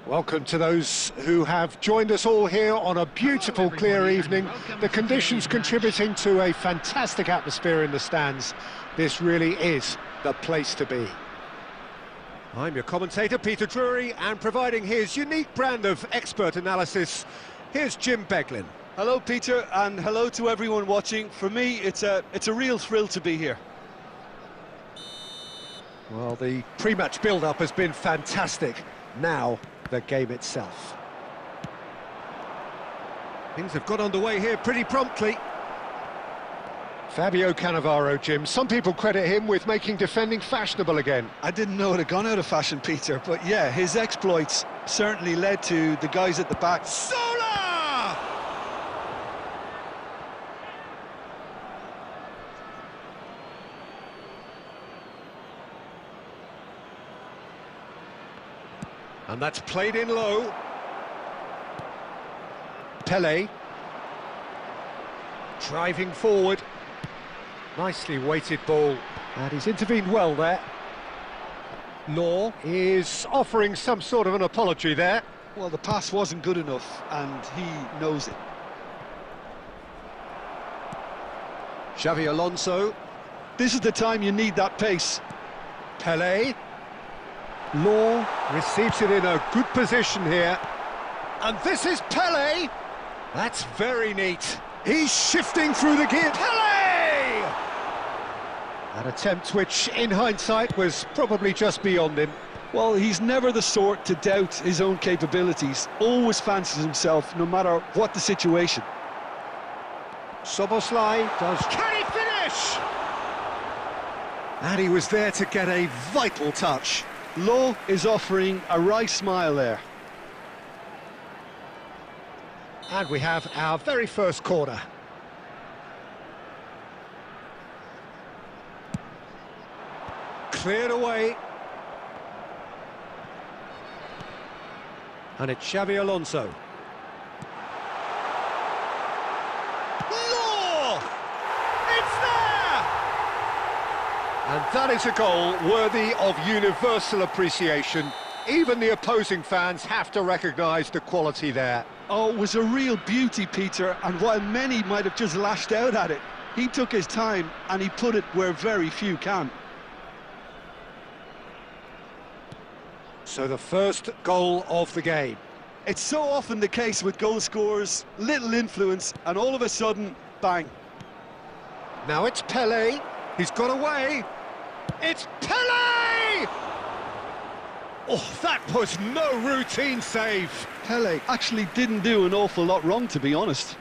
Welcome to those who have joined us all here on a beautiful, clear evening. The conditions contributing to a fantastic atmosphere in the stands. This really is the place to be. I'm your commentator, Peter Drury, and providing his unique brand of expert analysis, here's Jim Beglin. Hello, Peter, and hello to everyone watching. For me, it's a real thrill to be here. Well, the pre-match build-up has been fantastic. Now, the game itself. Things have got underway here pretty promptly. Fabio Cannavaro, Jim. Some people credit him with making defending fashionable again. I didn't know it had gone out of fashion, Peter, but yeah, his exploits certainly led to the guys at the back. Sola! And that's played in low. Pele. Driving forward. Nicely weighted ball. And he's intervened well there. Law is offering some sort of an apology there. Well, the pass wasn't good enough, and he knows it. Xavi Alonso. This is the time you need that pace. Pele. Law receives it in a good position here. And this is Pele. That's very neat. He's shifting through the gear. Pele! An attempt which, in hindsight, was probably just beyond him. Well, he's never the sort to doubt his own capabilities. Always fancies himself, no matter what the situation. Szoboszlai does... Can he finish? And he was there to get a vital touch. Law is offering a wry smile there. And we have our very first corner. Cleared away. And it's Xavi Alonso. Law! It's there! And that is a goal worthy of universal appreciation. Even the opposing fans have to recognise the quality there. Oh, it was a real beauty, Peter, and while many might have just lashed out at it, he took his time and he put it where very few can. So the first goal of the game. It's so often the case with goal scorers, little influence, and all of a sudden, bang. Now it's Pele. He's got away. It's Pele! Oh, that was no routine save. Pele actually didn't do an awful lot wrong, to be honest.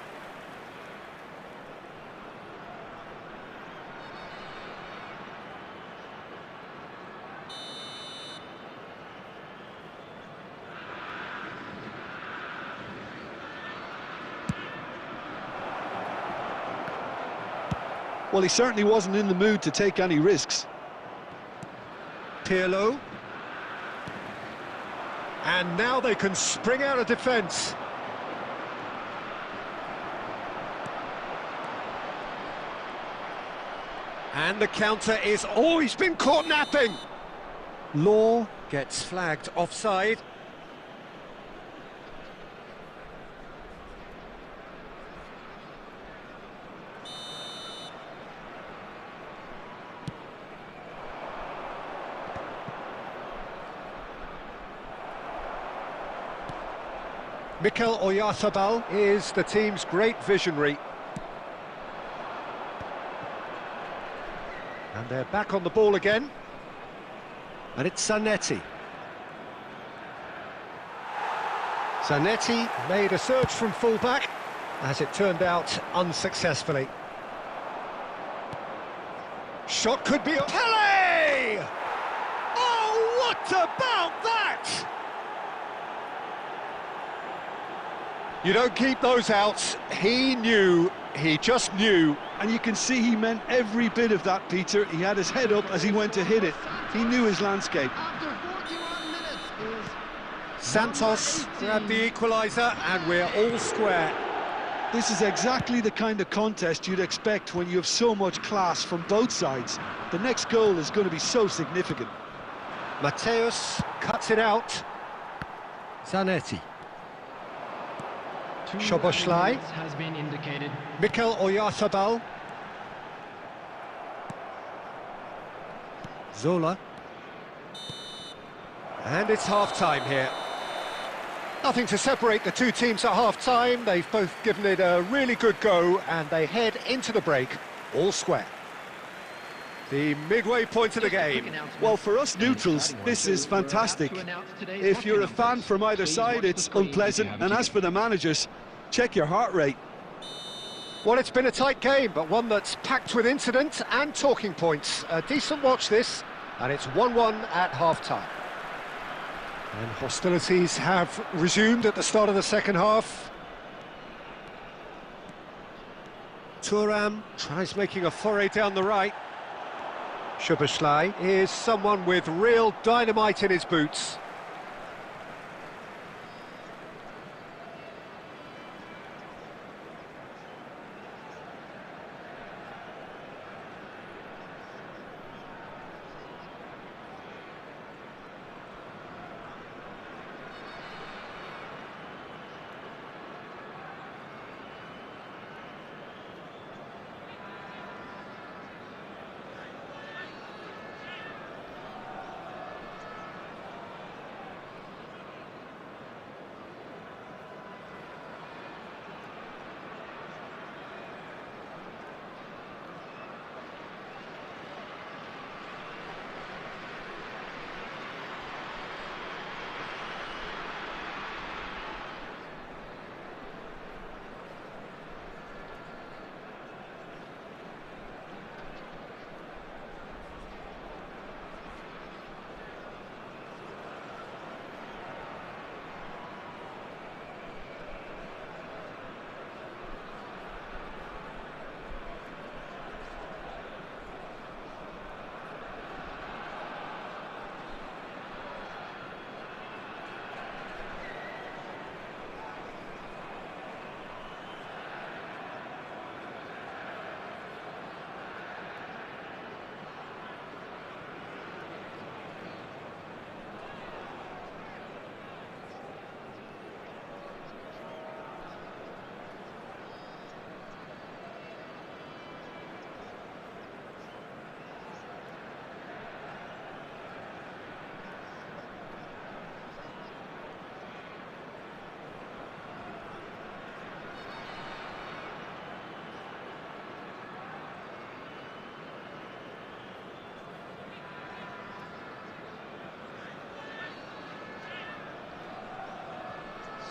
Well, he certainly wasn't in the mood to take any risks. Pirlo. And now they can spring out of defence. And the counter is... Oh, he's been caught napping! Law gets flagged offside. Mikel Oyarzabal is the team's great visionary. And they're back on the ball again. And it's Zanetti. Zanetti made a search from fullback, as it turned out unsuccessfully. Shot could be... Pele! Oh, what about that? You don't keep those outs. He knew, he just knew. And you can see he meant every bit of that, Peter. He had his head up as he went to hit it. He knew his landscape. Santos grabbed the equaliser, and we're all square. This is exactly the kind of contest you'd expect when you have so much class from both sides. The next goal is going to be so significant. Mateus cuts it out. Zanetti. Two Szoboszlai. added minutes has been indicated. Mikel Oyarzabal. Zola. And it's half-time here. Nothing to separate the two teams at half-time. They've both given it a really good go, and they head into the break all square. The midway point of the game. Well, for us neutrals, this is fantastic. If you're a fan from either side, it's unpleasant. And as for the managers, check your heart rate. Well, it's been a tight game, but one that's packed with incident and talking points. A decent watch this, and it's 1-1 at half-time. And hostilities have resumed at the start of the second half. Thuram tries making a foray down the right. Szoboszlai is someone with real dynamite in his boots.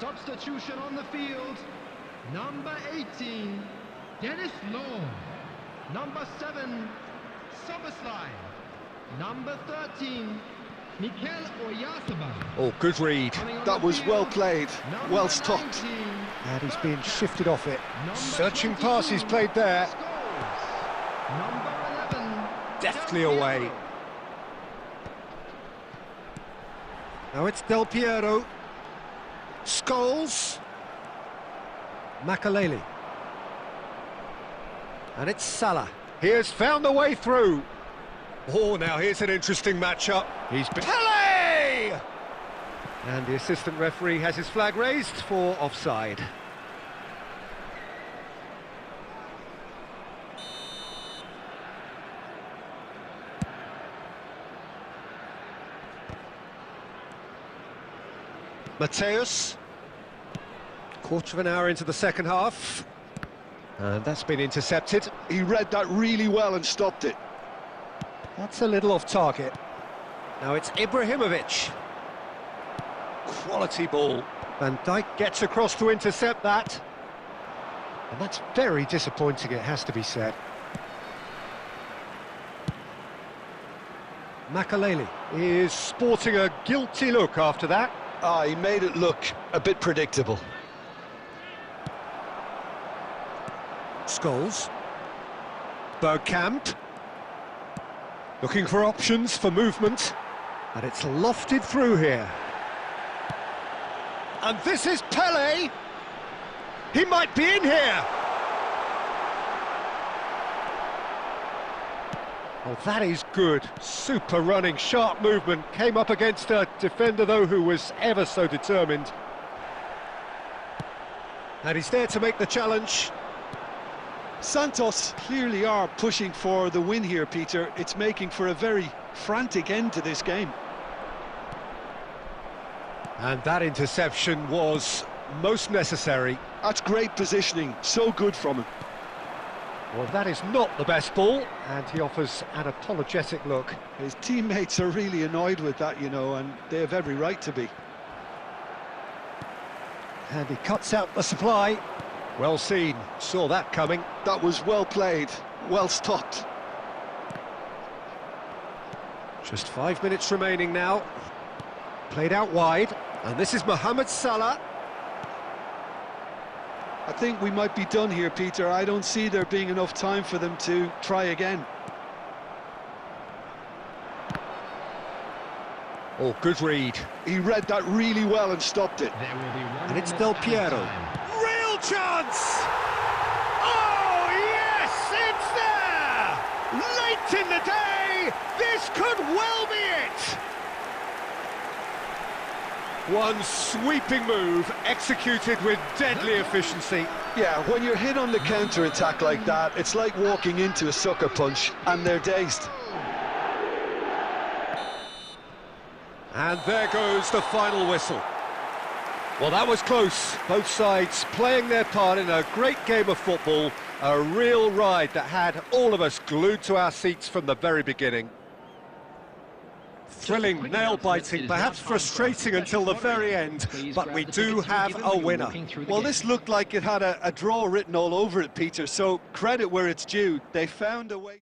Substitution on the field. Number 18, Dennis Law. Number 7, Szoboszlai. Number 13, Mikel Oyarzabal. Oh, good read. That was well played, well stopped. And he's being shifted off it. Searching pass he's played there. Number 11, Deftly away. Now it's Del Piero. Scholes. Makaleli. And it's Salah. He has found the way through. Oh, now here's an interesting matchup. He's been... Pele! And the assistant referee has his flag raised for offside. Mateus. Quarter of an hour into the second half. And that's been intercepted. He read that really well and stopped it. That's a little off target. Now it's Ibrahimovic. Quality ball. Van Dijk gets across to intercept that. And that's very disappointing, it has to be said. Makaleli is sporting a guilty look after that. Ah, he made it look a bit predictable. Scholes. Bergkamp. Looking for options for movement. And it's lofted through here. And this is Pele. He might be in here. Oh, that is good. Super running, sharp movement. Came up against a defender, though, who was ever so determined. And he's there to make the challenge. Santos clearly are pushing for the win here, Peter. It's making for a very frantic end to this game. And that interception was most necessary. That's great positioning, so good from him. Well, that is not the best ball, and he offers an apologetic look. His teammates are really annoyed with that, you know, and they have every right to be. And he cuts out the supply. Well seen, saw that coming. That was well played, well stopped. Just 5 minutes remaining now. Played out wide, and this is Mohamed Salah. I think we might be done here, Peter. I don't see there being enough time for them to try again. Oh, good read. He read that really well and stopped it. There will be one And it's minute Del added Piero. time. Real chance! Oh, yes, it's there! Late in the day, this could well be it! One sweeping move, executed with deadly efficiency. Yeah, when you're hit on the counter-attack like that, it's like walking into a sucker punch, and they're dazed. And there goes the final whistle. Well, that was close. Both sides playing their part in a great game of football. A real ride that had all of us glued to our seats from the very beginning. Thrilling, nail-biting, perhaps frustrating until the very end, but we do have a winner. Well, this looked like it had a draw written all over it, Peter, so credit where it's due. They found a way.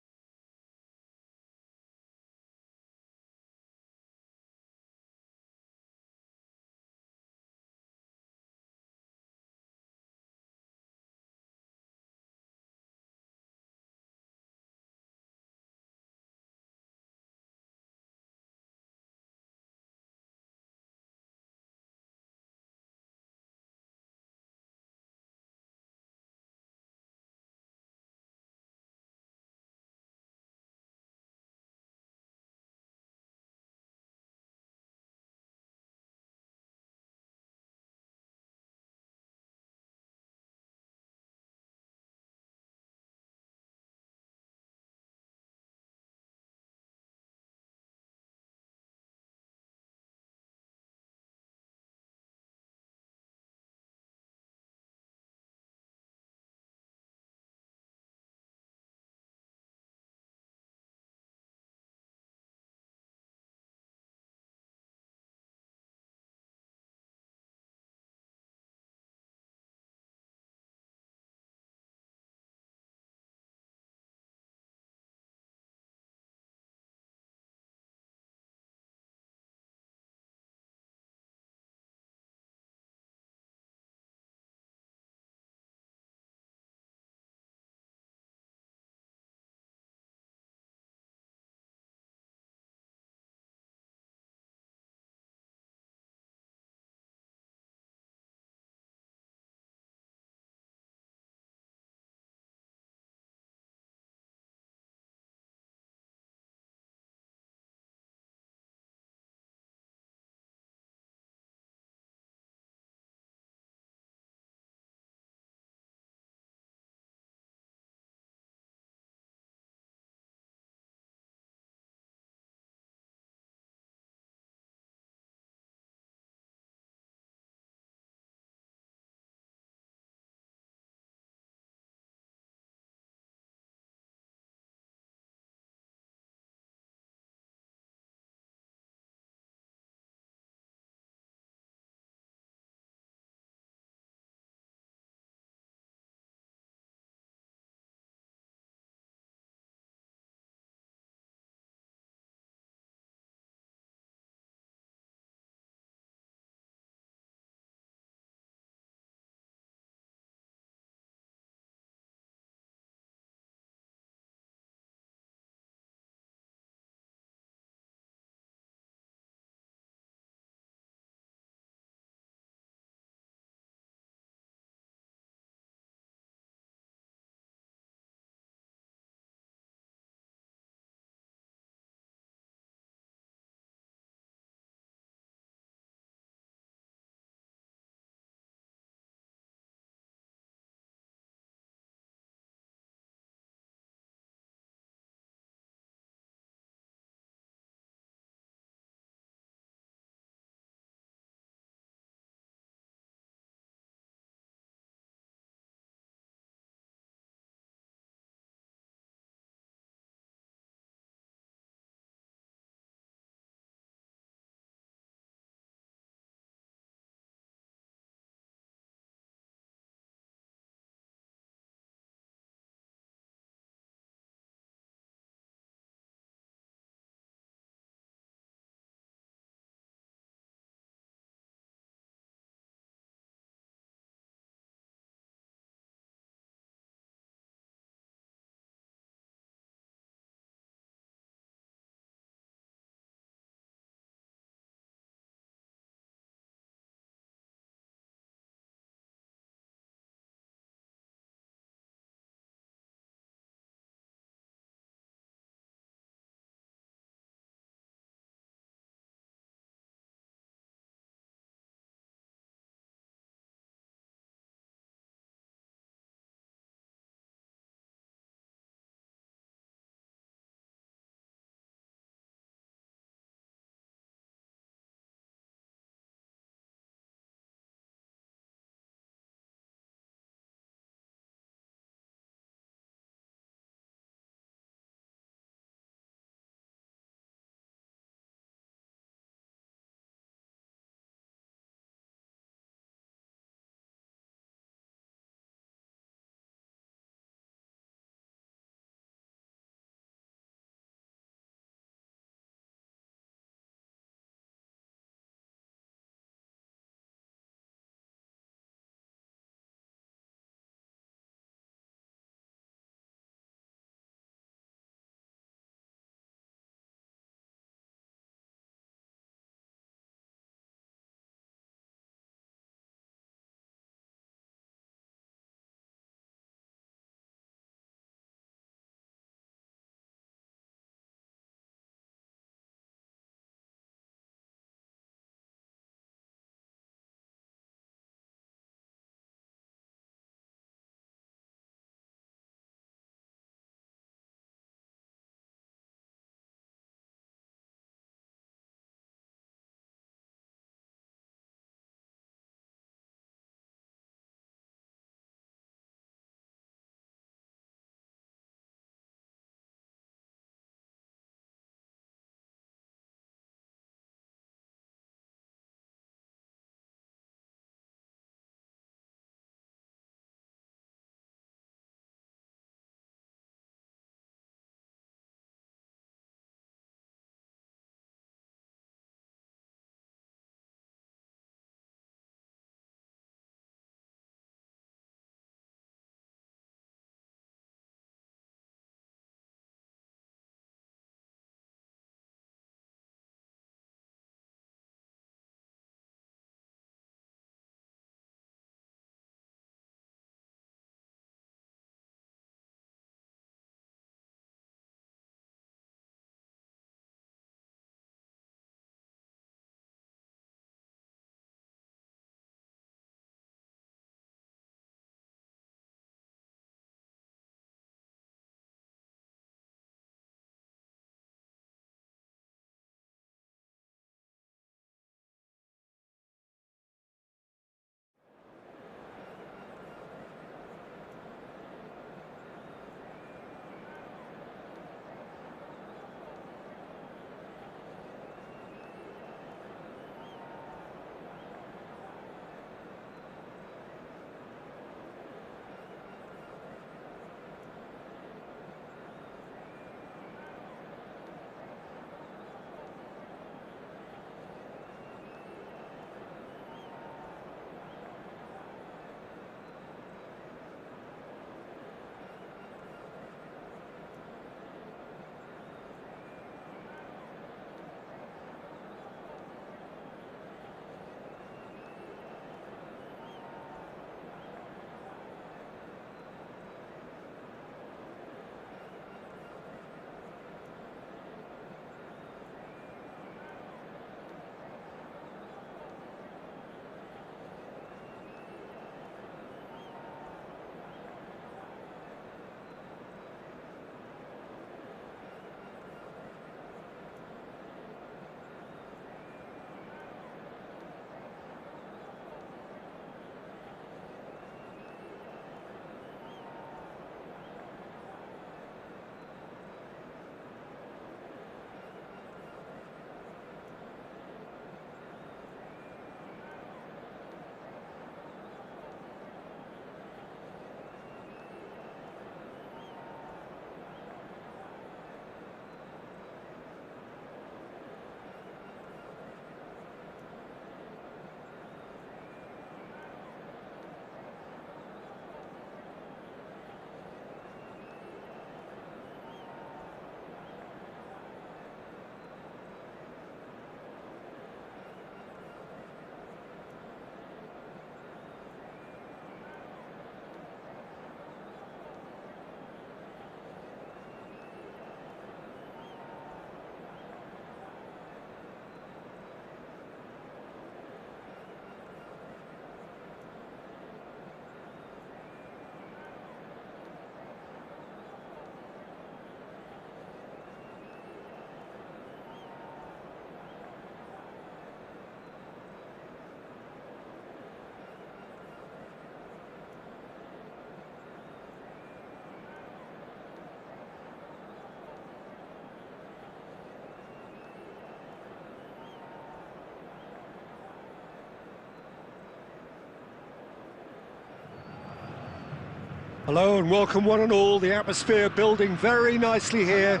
Hello and welcome one and all. The atmosphere building very nicely here.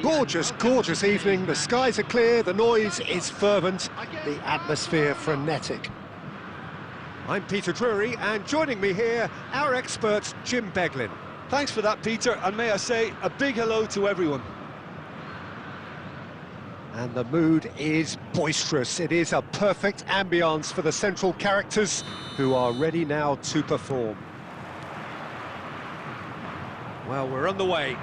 Gorgeous, gorgeous evening. The skies are clear, the noise is fervent, the atmosphere frenetic. I'm Peter Drury, and joining me here, our expert Jim Beglin. Thanks for that, Peter, and may I say a big hello to everyone. And the mood is boisterous. It is a perfect ambience for the central characters who are ready now to perform. Well, we're on the way.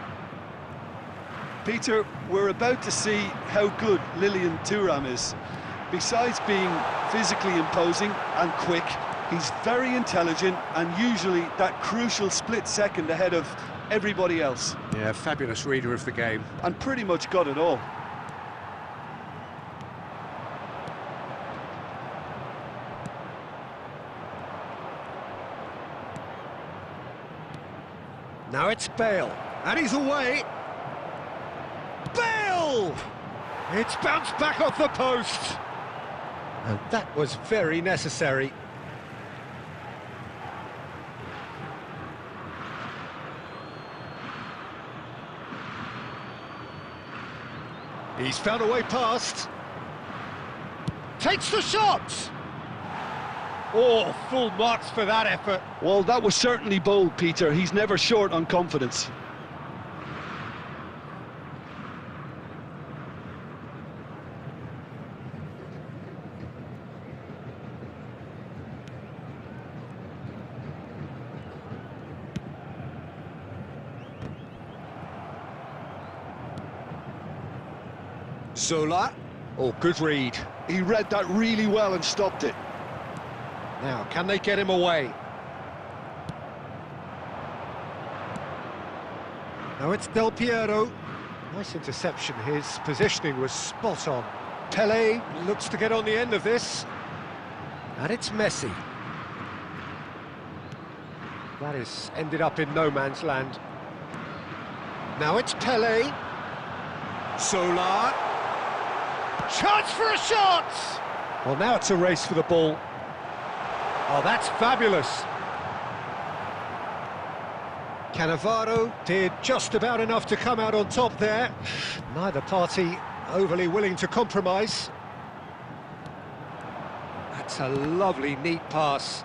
Peter, we're about to see how good Lilian Thuram is. Besides being physically imposing and quick, he's very intelligent and usually that crucial split second ahead of everybody else. Yeah, fabulous reader of the game. And pretty much got it all. Now it's Bale, and he's away. Bale! It's bounced back off the post. And that was very necessary. He's found a way past. Takes the shot! Oh, full marks for that effort. Well, that was certainly bold, Peter. He's never short on confidence. Zola. Oh, good read. He read that really well and stopped it. Now, can they get him away? Now it's Del Piero. Nice interception. His positioning was spot on. Pelé looks to get on the end of this. And it's Messi. That has ended up in no man's land. Now it's Pelé. Zola. Chance for a shot! Well, now it's a race for the ball. Oh, that's fabulous. Cannavaro did just about enough to come out on top there. Neither party overly willing to compromise. That's a lovely, neat pass.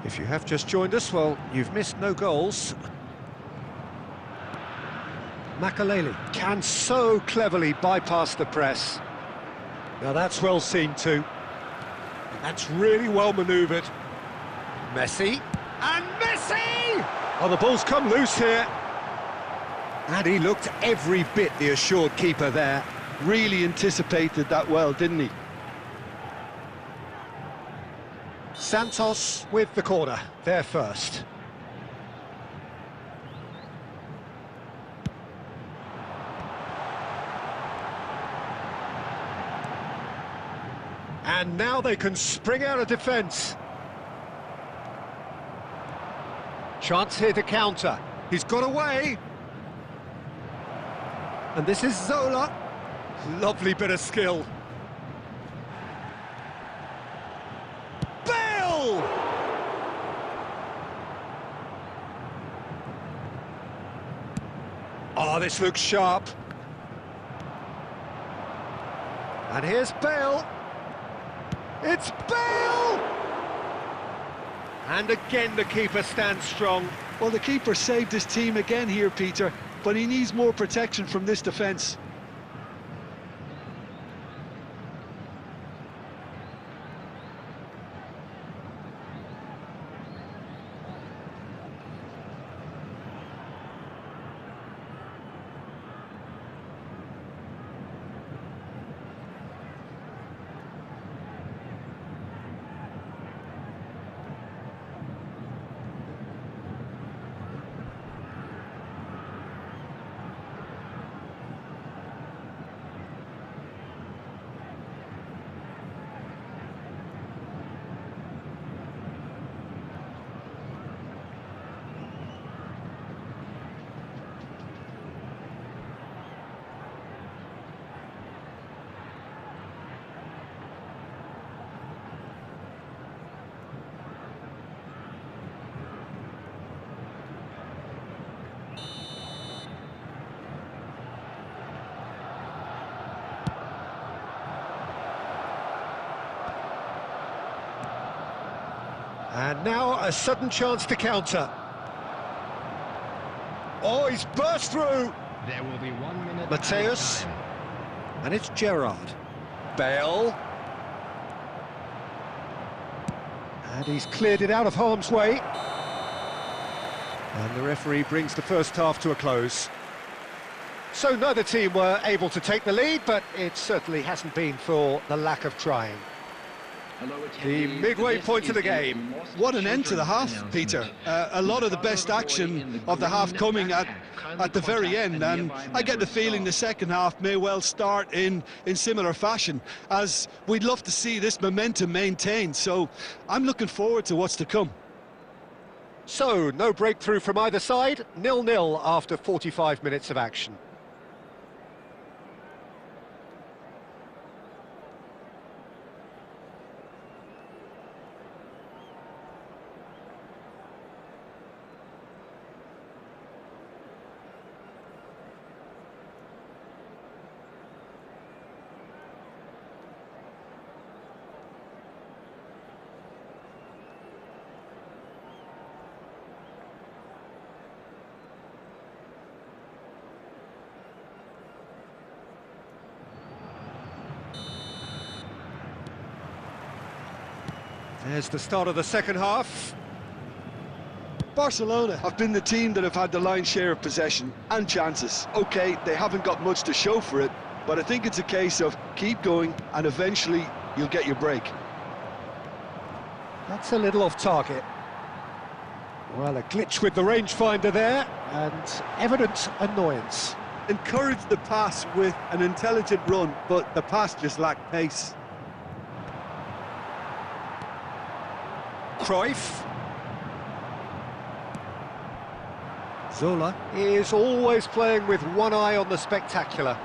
If you have just joined us, well, you've missed no goals. Makaleli can so cleverly bypass the press. Now that's well seen too. That's really well manoeuvred. Messi. And Messi! Oh, the ball's come loose here. And he looked every bit the assured keeper there. Really anticipated that well, didn't he? Santos with the corner. They're first. And now they can spring out of defence. Chance here to counter. He's got away. And this is Zola. Lovely bit of skill. Bale! Oh, this looks sharp. And here's Bale. It's Bale! And again the keeper stands strong. Well, the keeper saved his team again here, Peter, but he needs more protection from this defence. Now a sudden chance to counter. Oh, he's burst through. There will be 1 minute. Mateus. And it's Gerrard. Bale. And he's cleared it out of harm's way. And the referee brings the first half to a close. So neither team were able to take the lead, but it certainly hasn't been for the lack of trying. The midway point of the game. What an end to the half, Peter. A lot of the best action of the half coming at the very end, and I get the feeling the second half may well start in similar fashion, as we'd love to see this momentum maintained, so I'm looking forward to what's to come. So, no breakthrough from either side, 0-0 after 45 minutes of action. There's the start of the second half. Barcelona have been the team that have had the lion's share of possession and chances. OK, they haven't got much to show for it, but I think it's a case of keep going and eventually you'll get your break. That's a little off target. Well, a glitch with the rangefinder there, and evident annoyance. Encouraged the pass with an intelligent run, but the pass just lacked pace. Cruyff. Zola is always playing with one eye on the spectacular.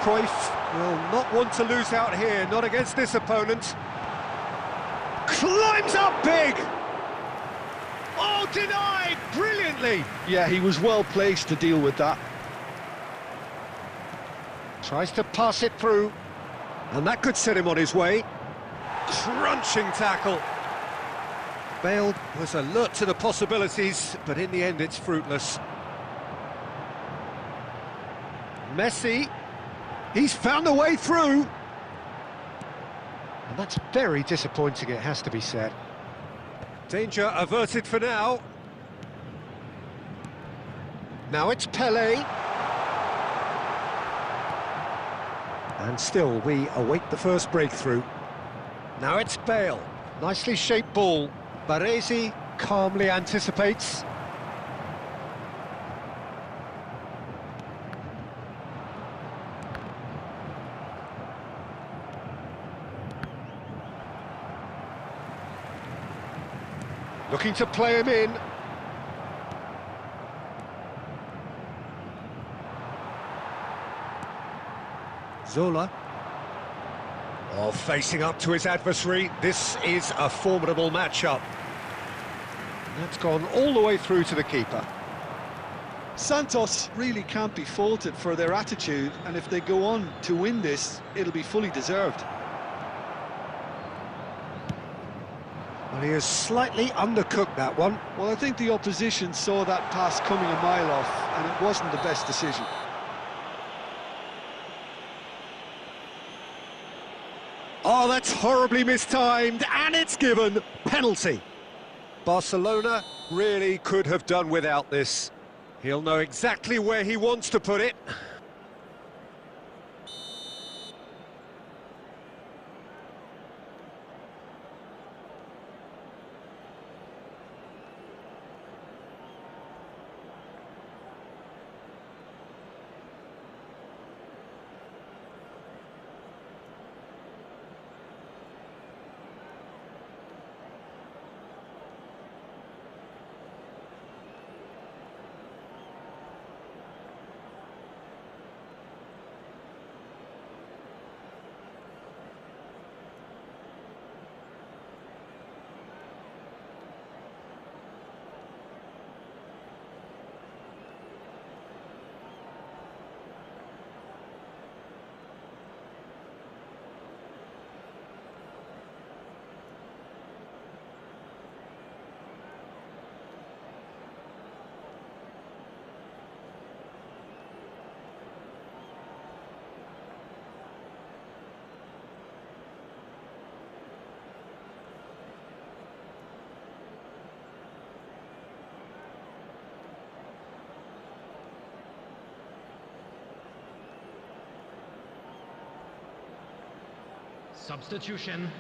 Cruyff will not want to lose out here, not against this opponent. Climbs up big! Oh, denied brilliantly! Yeah, he was well placed to deal with that. Tries to pass it through, and that could set him on his way. Crunching tackle. Bale was alert to the possibilities, but in the end it's fruitless. Messi, he's found a way through. And that's very disappointing, it has to be said. Danger averted for now. Now it's Pelé. And still we await the first breakthrough. Now it's Bale. Nicely shaped ball. Baresi calmly anticipates. Looking to play him in. Zola. Oh, facing up to his adversary. This is a formidable matchup. That's gone all the way through to the keeper. Santos really can't be faulted for their attitude, and if they go on to win this, it'll be fully deserved. Well, he has slightly undercooked that one. Well, I think the opposition saw that pass coming a mile off, and it wasn't the best decision. Oh, that's horribly mistimed, and it's given. Penalty. Barcelona really could have done without this. He'll know exactly where he wants to put it. Substitution.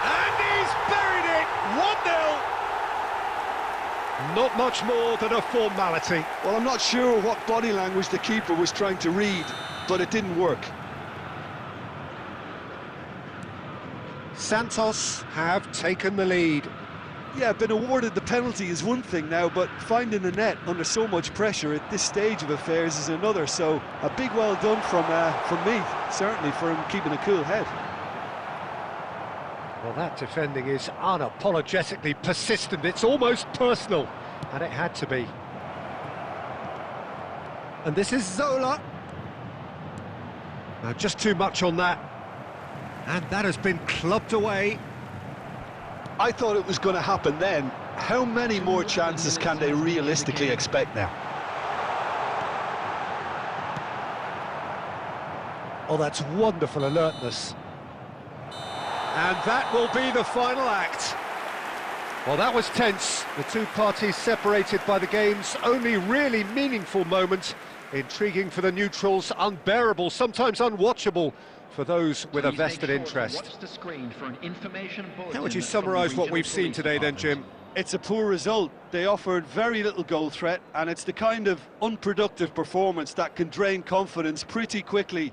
And he's buried it! 1-0! Not much more than a formality. Well, I'm not sure what body language the keeper was trying to read, but it didn't work. Santos have taken the lead. Yeah, been awarded the penalty is one thing now, but finding the net under so much pressure at this stage of affairs is another. So a big well done from me, certainly, for him keeping a cool head. Well, that defending is unapologetically persistent. It's almost personal, and it had to be. And this is Zola. Now, just too much on that. And that has been clubbed away. I thought it was going to happen then. How many more chances can they realistically expect now? Oh, that's wonderful alertness. And that will be the final act. Well, that was tense. The two parties separated by the game's only really meaningful moment. Intriguing for the neutrals, unbearable, sometimes unwatchable for those with a vested interest. How would you summarise what we've seen today then, Jim? It's a poor result. They offered very little goal threat, and it's the kind of unproductive performance that can drain confidence pretty quickly.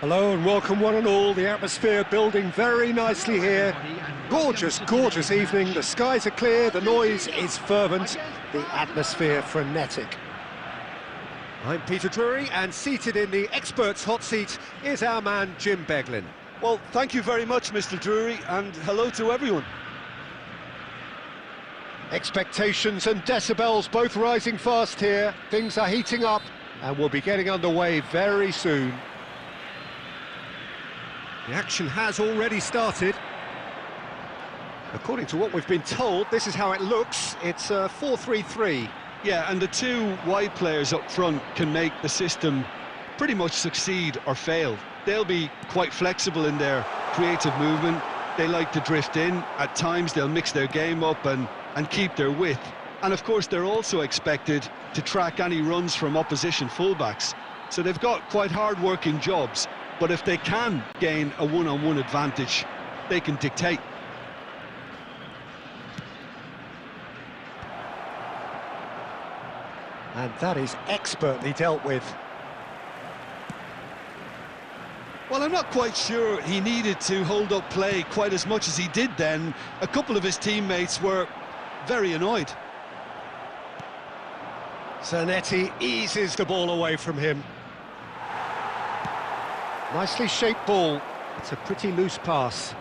Hello and welcome one and all. The atmosphere building very nicely here. Gorgeous, gorgeous evening. The skies are clear, the noise is fervent, the atmosphere frenetic. I'm Peter Drury, and seated in the experts' hot seat is our man Jim Beglin. Well, thank you very much, Mr. Drury, and hello to everyone. Expectations and decibels both rising fast here. Things are heating up and we'll be getting underway very soon. The action has already started. According to what we've been told, this is how it looks. It's a 4-3-3. Yeah, and the two wide players up front can make the system pretty much succeed or fail. They'll be quite flexible in their creative movement. They like to drift in. At times they'll mix their game up and keep their width. And of course they're also expected to track any runs from opposition fullbacks. So they've got quite hard-working jobs. But if they can gain a one-on-one advantage, they can dictate. And that is expertly dealt with. Well, I'm not quite sure he needed to hold up play quite as much as he did then. A couple of his teammates were very annoyed. Zanetti eases the ball away from him. Nicely shaped ball. It's a pretty loose pass.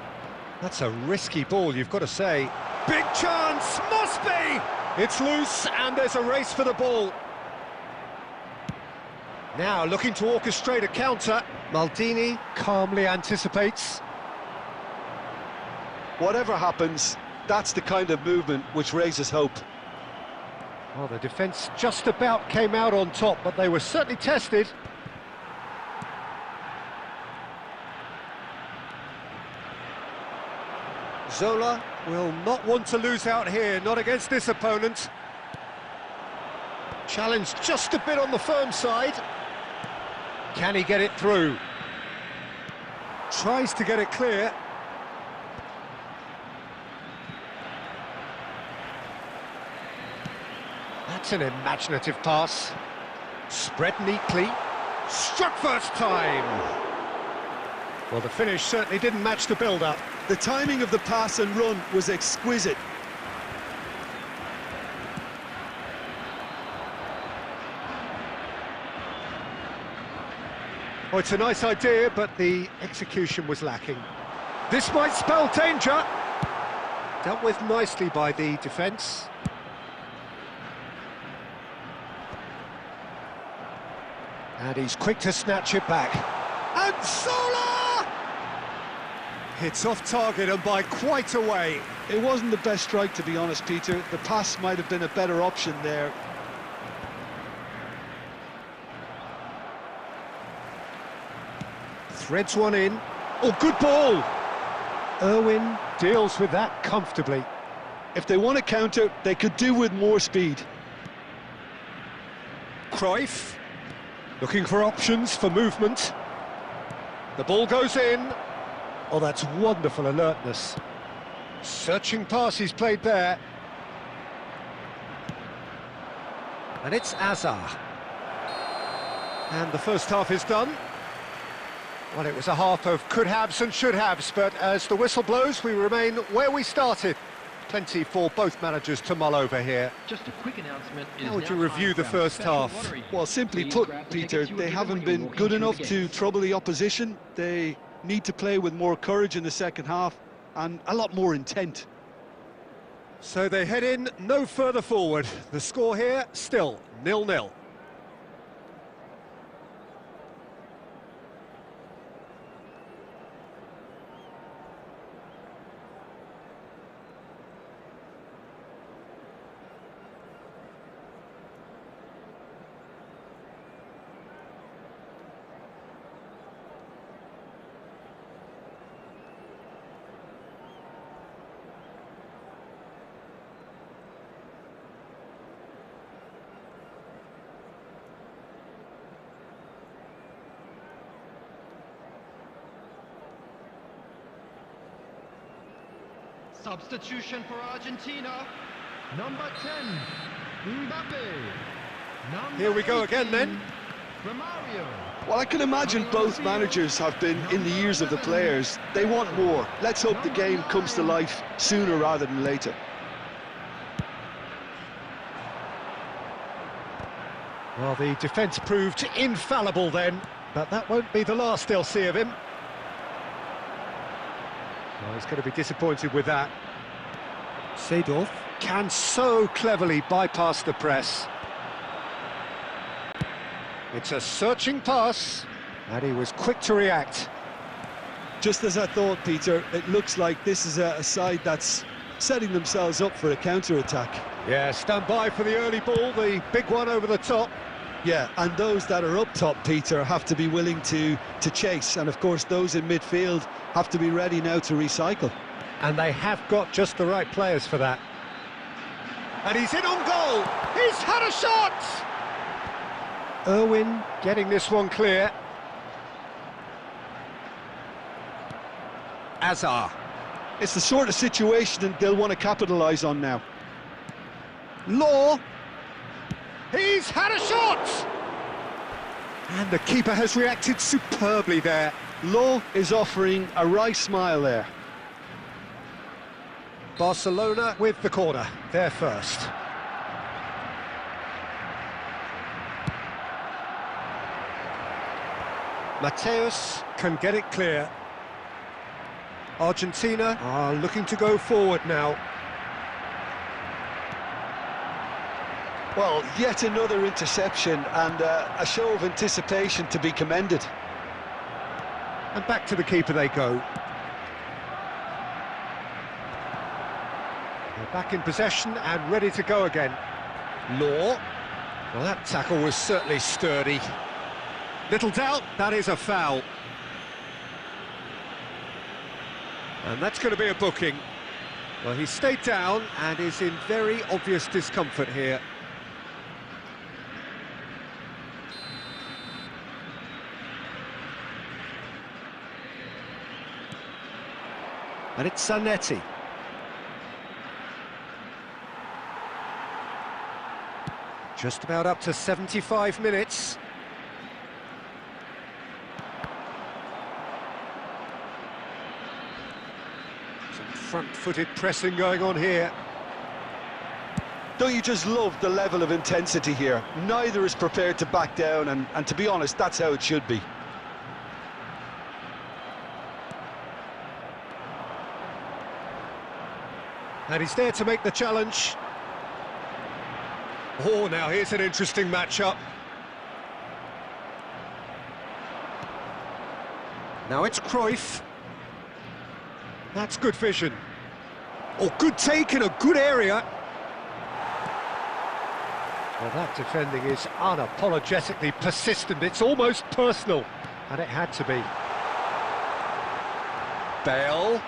That's a risky ball, you've got to say. Big chance, must be! It's loose and there's a race for the ball. Now looking to orchestrate a counter. Maldini calmly anticipates. Whatever happens, that's the kind of movement which raises hope. Well, the defence just about came out on top, but they were certainly tested. Zola will not want to lose out here, not against this opponent. Challenged just a bit on the firm side. Can he get it through? Tries to get it clear. That's an imaginative pass. Spread neatly. Struck first time. Well, the finish certainly didn't match the build-up. The timing of the pass and run was exquisite. Oh, it's a nice idea, but the execution was lacking. This might spell danger. Dealt with nicely by the defence. And he's quick to snatch it back. And Zola! It's off target and by quite a way. It wasn't the best strike, to be honest, Peter. The pass might have been a better option there. Threads one in. Oh, good ball! Irwin deals with that comfortably. If they want to counter, they could do with more speed. Cruyff, looking for options for movement. The ball goes in. Oh, that's wonderful alertness. Searching pass he's played there. And it's Azar. And the first half is done. Well, it was a half of could-haves and should-haves, but as the whistle blows, we remain where we started. Plenty for both managers to mull over here. Just a quick announcement. How would you review the first half? Well, simply put, Peter, they haven't been good enough to trouble the opposition. They need to play with more courage in the second half and a lot more intent. So they head in no further forward. The score here, still 0-0. Substitution for Argentina. Number 10, Mbappe. Number Here we go 18, again then. Romario. Well, I can imagine both managers have been in the ears of the players. They want more. Let's hope the game comes to life sooner rather than later. Well, the defence proved infallible then, but that won't be the last they'll see of him. Well, he's going to be disappointed with that. Seedorf can so cleverly bypass the press. It's a searching pass, and he was quick to react. Just as I thought, Peter, it looks like this is a side that's setting themselves up for a counter-attack. Yeah, stand by for the early ball, the big one over the top. Yeah, and those that are up top, Peter, have to be willing to chase. And, of course, those in midfield have to be ready now to recycle. And they have got just the right players for that. And he's in on goal! He's had a shot! Irwin getting this one clear. Azar. It's the sort of situation that they'll want to capitalise on now. Law. He's had a shot! And the keeper has reacted superbly there. Law is offering a wry smile there. Barcelona with the corner, they're first. Mateus can get it clear. Argentina are looking to go forward now. Well, yet another interception and a show of anticipation to be commended. And back to the keeper they go. They're back in possession and ready to go again. Law. Well, that tackle was certainly sturdy. Little doubt, that is a foul. And that's going to be a booking. Well, he stayed down and is in very obvious discomfort here. And it's Zanetti. Just about up to 75 minutes. Some front-footed pressing going on here. Don't you just love the level of intensity here? Neither is prepared to back down, and to be honest, that's how it should be. And he's there to make the challenge. Oh, now here's an interesting matchup. Now it's Cruyff. That's good vision. Oh, good take in a good area. Well, that defending is unapologetically persistent. It's almost personal, and it had to be. Bale.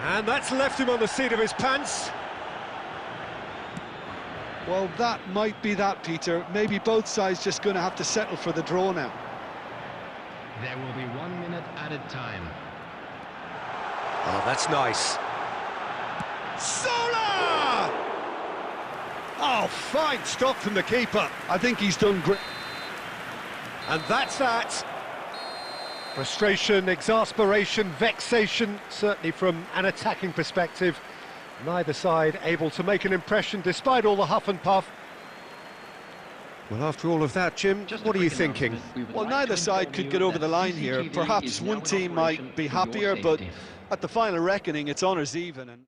And that's left him on the seat of his pants. Well, that might be that, Peter. Maybe both sides just going to have to settle for the draw now. There will be 1 minute added time. Oh, that's nice. Sola! Oh, fine stop from the keeper. I think he's done great. And that's that. Frustration, exasperation, vexation, certainly from an attacking perspective. Neither side able to make an impression despite all the huff and puff. Well, after all of that, Jim, what are you thinking? Well, neither side could get over the line here. Perhaps one team might be happier, but at the final reckoning, it's honours even. And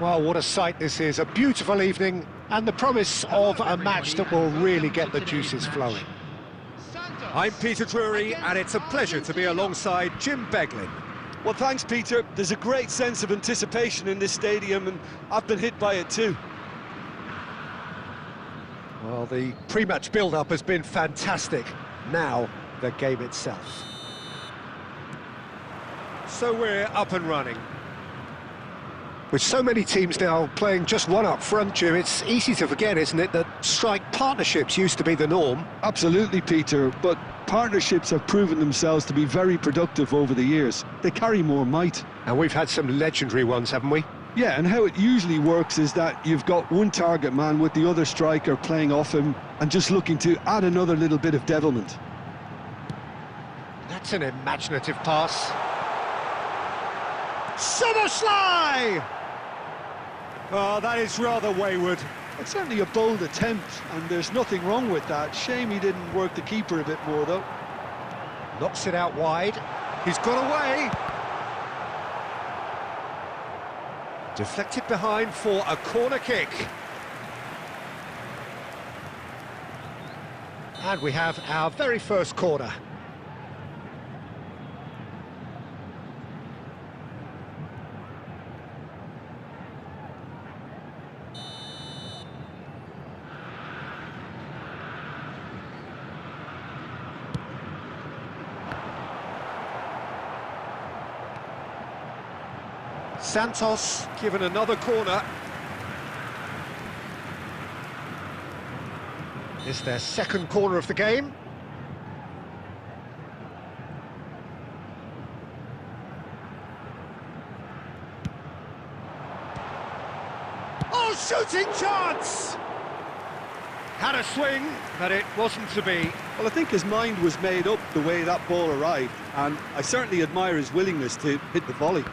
Well, what a sight this is, a beautiful evening, and the promise of a match that will really get the juices flowing. I'm Peter Drury, and it's a pleasure to be alongside Jim Beglin. Well, thanks, Peter. There's a great sense of anticipation in this stadium, and I've been hit by it too. Well, the pre-match build-up has been fantastic. Now, the game itself. So we're up and running. With so many teams now playing just one up front, Jim, it's easy to forget, isn't it, that strike partnerships used to be the norm. Absolutely, Peter, but partnerships have proven themselves to be very productive over the years. They carry more might. And we've had some legendary ones, haven't we? Yeah, and how it usually works is that you've got one target man with the other striker playing off him and just looking to add another little bit of devilment. That's an imaginative pass. Summerslide! Oh, that is rather wayward. It's certainly a bold attempt, and there's nothing wrong with that. Shame he didn't work the keeper a bit more, though. Knocks it out wide. He's got away. Deflected behind for a corner kick. And we have our very first corner. Santos given another corner. It's their second corner of the game. Oh, shooting chance! Had a swing, but it wasn't to be. Well, I think his mind was made up the way that ball arrived, and I certainly admire his willingness to hit the volley.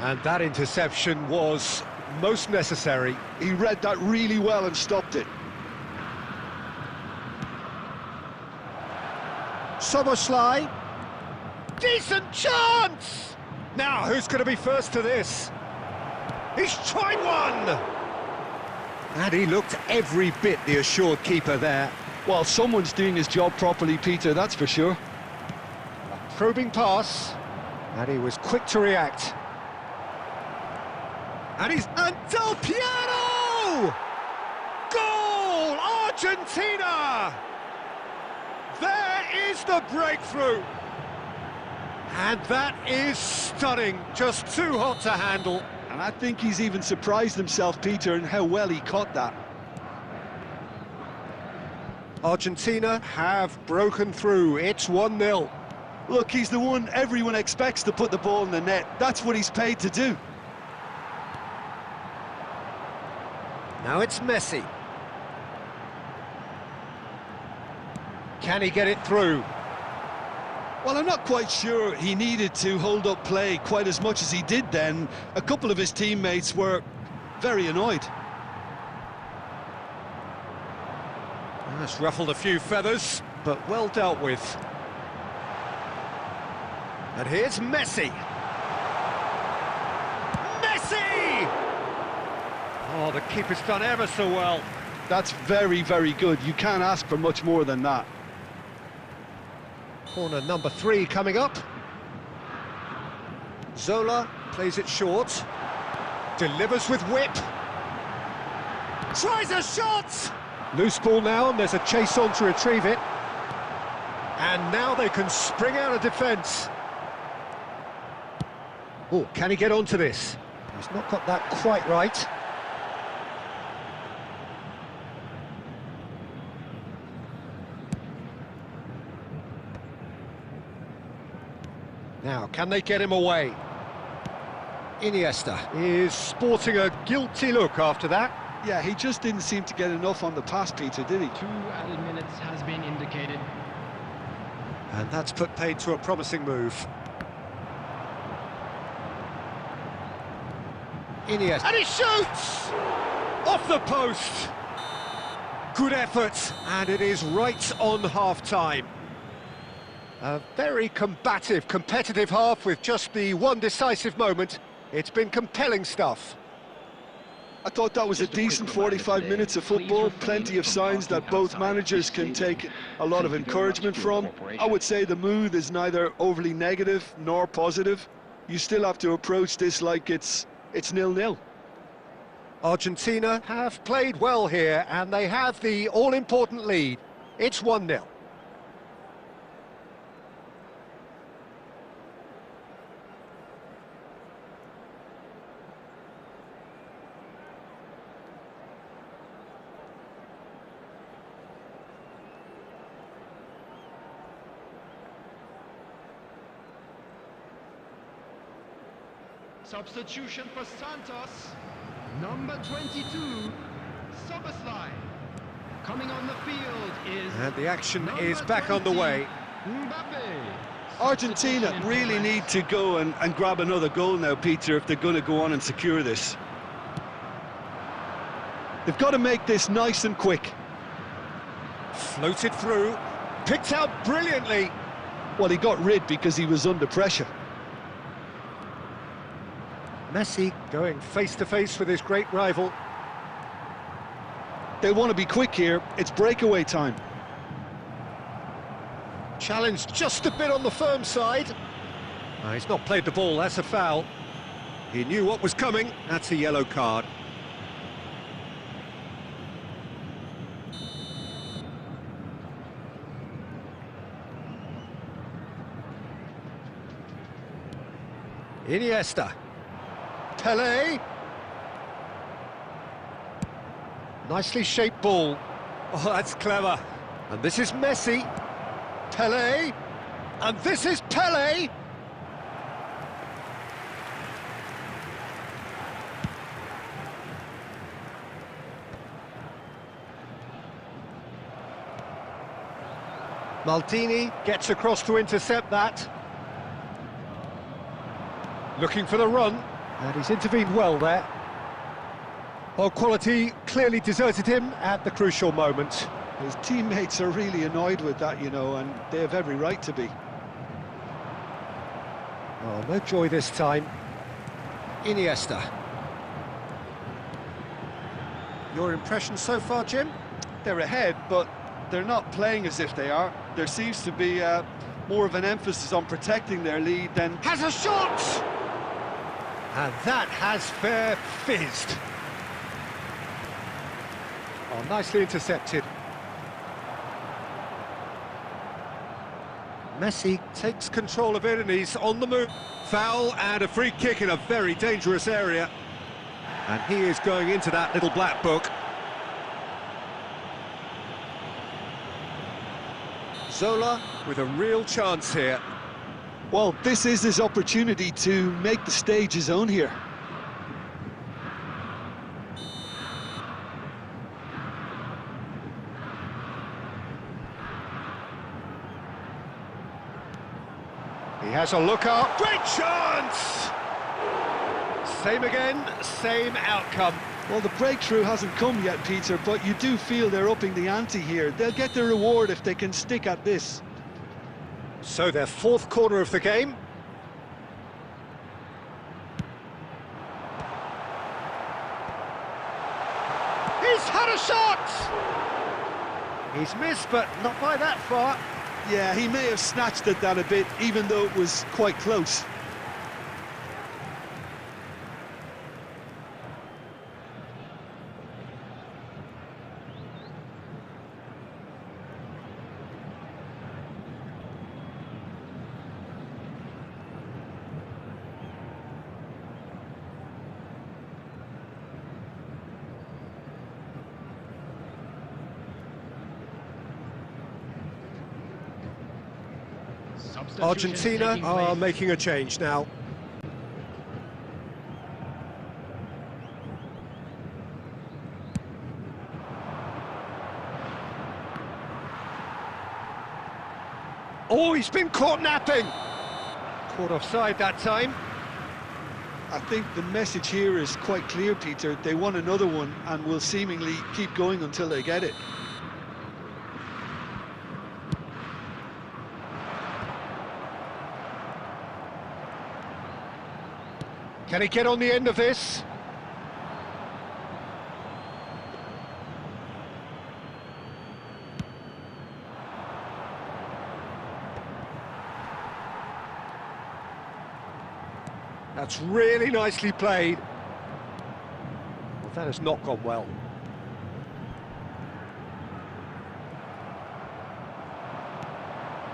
And that interception was most necessary. He read that really well and stopped it. Summerslide. Decent chance! Now, who's going to be first to this? He's tried one! And he looked every bit the assured keeper there. Well, someone's doing his job properly, Peter, that's for sure. A probing pass. And he was quick to react. And he's... And Del Piero! Goal! Argentina! There is the breakthrough! And that is stunning, just too hot to handle. And I think he's even surprised himself, Peter, in how well he caught that. Argentina have broken through. It's 1-0. Look, he's the one everyone expects to put the ball in the net. That's what he's paid to do. Now it's Messi. Can he get it through? Well, I'm not quite sure he needed to hold up play quite as much as he did then. A couple of his teammates were very annoyed. That's ruffled a few feathers, but well dealt with. And here's Messi. Messi! Oh, the keeper's done ever so well. That's very, very good. You can't ask for much more than that. Corner number 3 coming up. Zola plays it short. Delivers with whip. Tries a shot! Loose ball now, and there's a chase on to retrieve it. And now they can spring out of defence. Oh, can he get onto this? He's not got that quite right. Now, can they get him away? Iniesta is sporting a guilty look after that. Yeah, he just didn't seem to get enough on the pass, Peter, did he? 2 added minutes has been indicated. And that's put paid to a promising move. Iniesta. And he shoots! Off the post! Good effort, and it is right on half-time. A very combative, competitive half with just the one decisive moment. It's been compelling stuff. I thought that was a decent 45 minutes of football, plenty of signs that both managers can take a lot of encouragement from. I would say the mood is neither overly negative nor positive. You still have to approach this like it's 0-0. Argentina have played well here, and they have the all-important lead. It's 1-0. Substitution for Santos. Number 22, Soboslai. Coming on the field is... And the action is back on the way. Argentina really need to go and grab another goal now, Peter, if they're going to go on and secure this. They've got to make this nice and quick. Floated through, picked out brilliantly. Well, he got rid because he was under pressure. Messi going face-to-face with his great rival. They want to be quick here. It's breakaway time. Challenge just a bit on the firm side. He's not played the ball, that's a foul. He knew what was coming, that's a yellow card. Iniesta. Pelé. Nicely shaped ball. Oh, that's clever. And this is Messi. Pelé. And this is Pelé. Maldini gets across to intercept that. Looking for the run. And he's intervened well there. Well, quality clearly deserted him at the crucial moment. His teammates are really annoyed with that, you know, and they have every right to be. Oh, no joy this time. Iniesta. Your impression so far, Jim? They're ahead, but they're not playing as if they are. There seems to be more of an emphasis on protecting their lead than... Has a shot! And that has fair fizzed. Oh, nicely intercepted. Messi takes control of it and he's on the move. Foul and a free kick in a very dangerous area. And he is going into that little black book. Zola with a real chance here. Well, this is his opportunity to make the stage his own here. He has a look up. Great chance! Same again, same outcome. Well, the breakthrough hasn't come yet, Peter, but you do feel they're upping the ante here. They'll get their reward if they can stick at this. So their fourth corner of the game. He's had a shot! He's missed, but not by that far. Yeah, he may have snatched at that a bit, even though it was quite close. Argentina are making a change now. Oh, he's been caught napping. Caught offside that time. I think the message here is quite clear, Peter. They want another one and will seemingly keep going until they get it. Can he get on the end of this? That's really nicely played. Well, that has not gone well.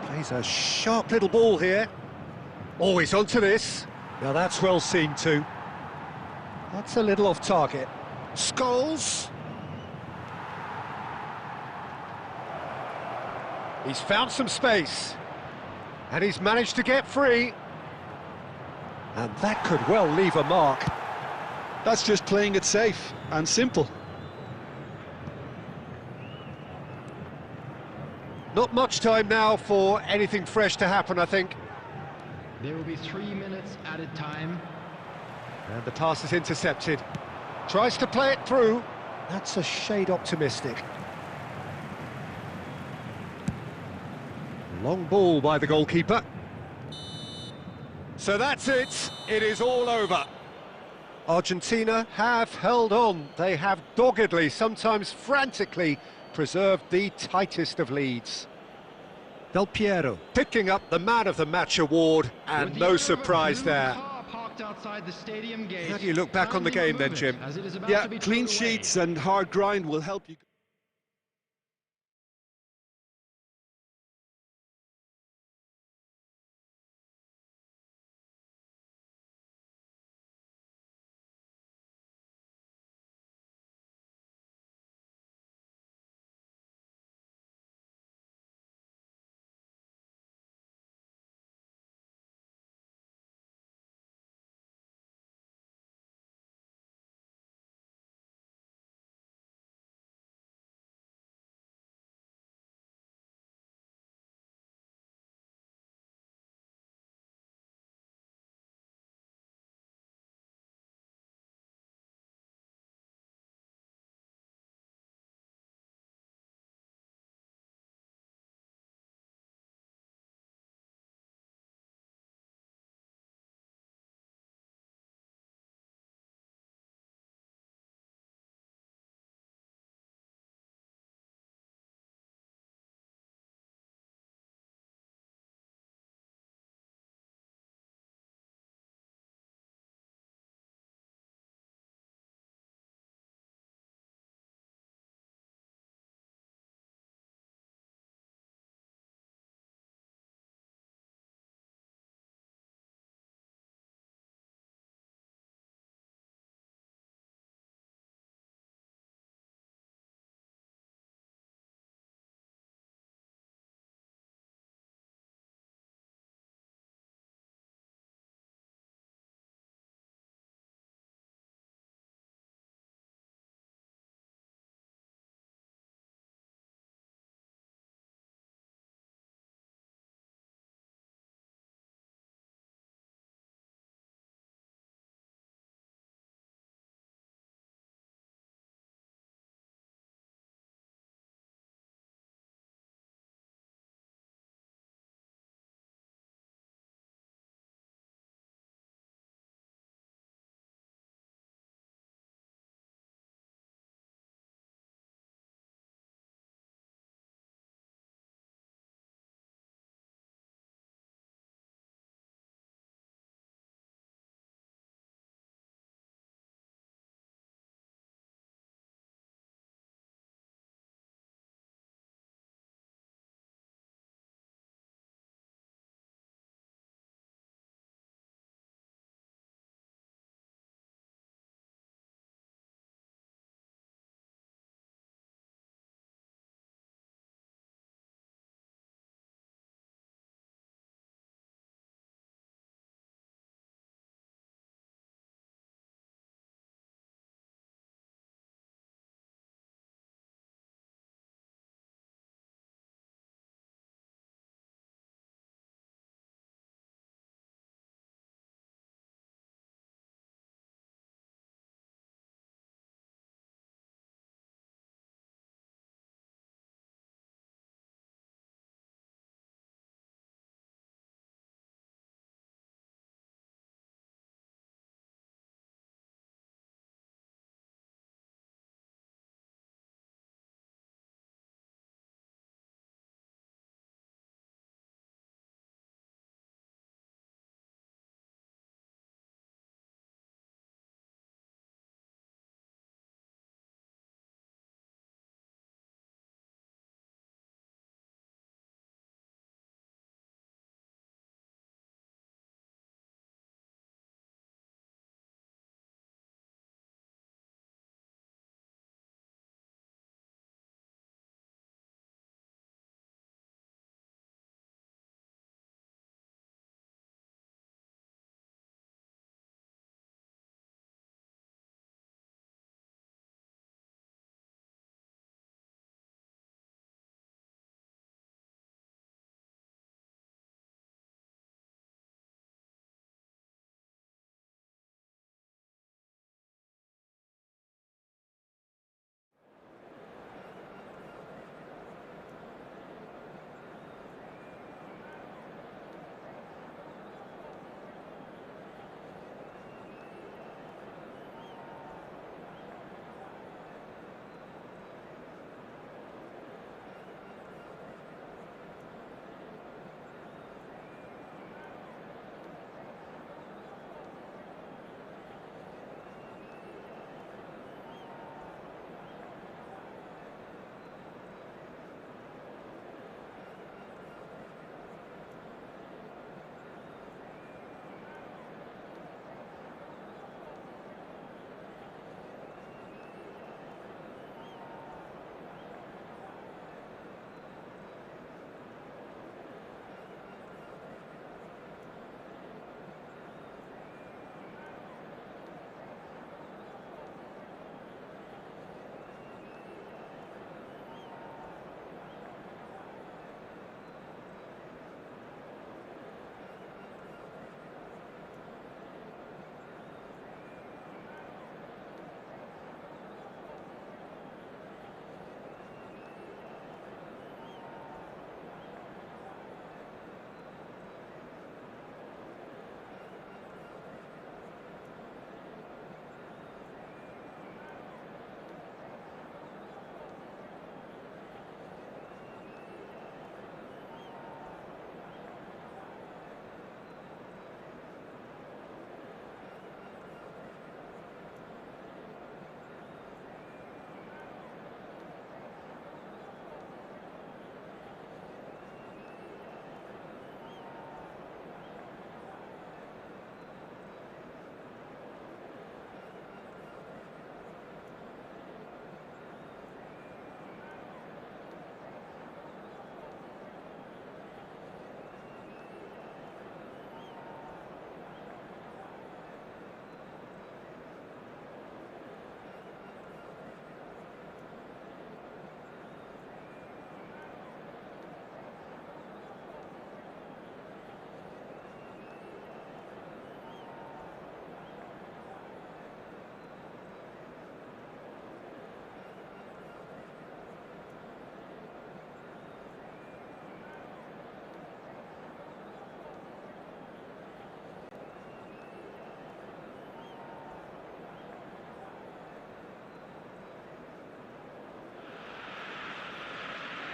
Plays a sharp little ball here. Oh, he's onto this. Now that's well seen too. That's a little off target. Scholes. He's found some space. And he's managed to get free. And that could well leave a mark. That's just playing it safe and simple. Not much time now for anything fresh to happen, I think. There will be 3 minutes added time. And the pass is intercepted. Tries to play it through. That's a shade optimistic. Long ball by the goalkeeper. So that's it. It is all over. Argentina have held on. They have doggedly, sometimes frantically, preserved the tightest of leads. Del Piero picking up the Man of the Match award, and no surprise there. How do you look back on the game then, Jim? Yeah, clean sheets and hard grind will help you.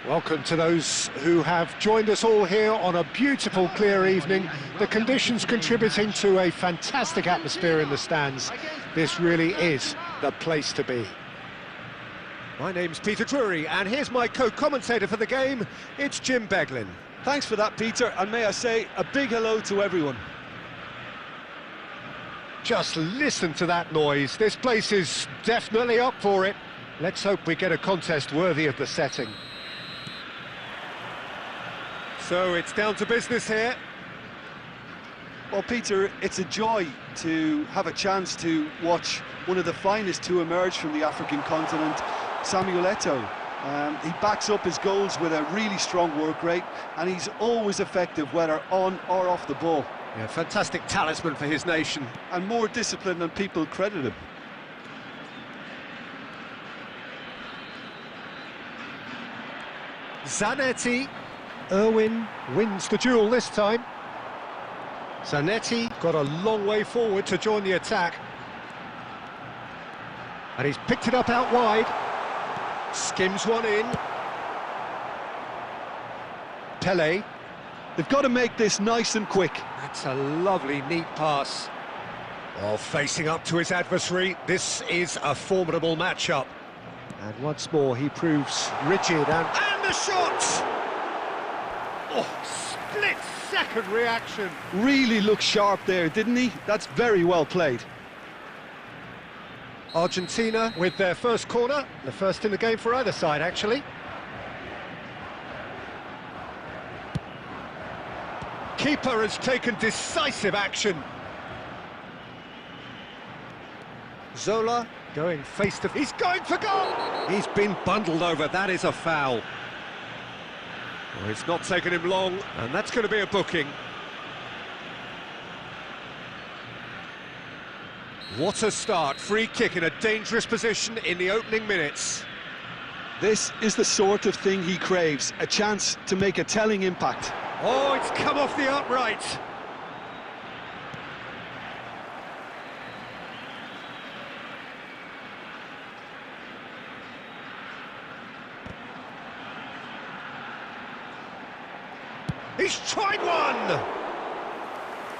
Welcome to those who have joined us all here on a beautiful, clear evening. The conditions contributing to a fantastic atmosphere in the stands. This really is the place to be. My name's Peter Drury, and here's my co-commentator for the game. It's Jim Beglin. Thanks for that, Peter, and may I say a big hello to everyone. Just listen to that noise. This place is definitely up for it. Let's hope we get a contest worthy of the setting. So it's down to business here. Well, Peter, it's a joy to have a chance to watch one of the finest to emerge from the African continent, Samuel Eto'o. He backs up his goals with a really strong work rate, and he's always effective, whether on or off the ball. Yeah, fantastic talisman for his nation. And more disciplined than people credit him. Zanetti. Irwin wins the duel this time. Zanetti got a long way forward to join the attack. And he's picked it up out wide. Skims one in. Pele. They've got to make this nice and quick. That's a lovely, neat pass. Well, facing up to his adversary, this is a formidable matchup. And once more he proves rigid and And the shot! oh, split-second reaction. Really looked sharp there, didn't he? That's very well played. Argentina with their first corner, the first in the game for either side, actually. Keeper has taken decisive action. Zola going face to... He's going for goal! He's been bundled over, that is a foul. Well, it's not taken him long, and that's going to be a booking. What a start, free kick in a dangerous position in the opening minutes. This is the sort of thing he craves, a chance to make a telling impact. Oh, it's come off the upright. He's tried one!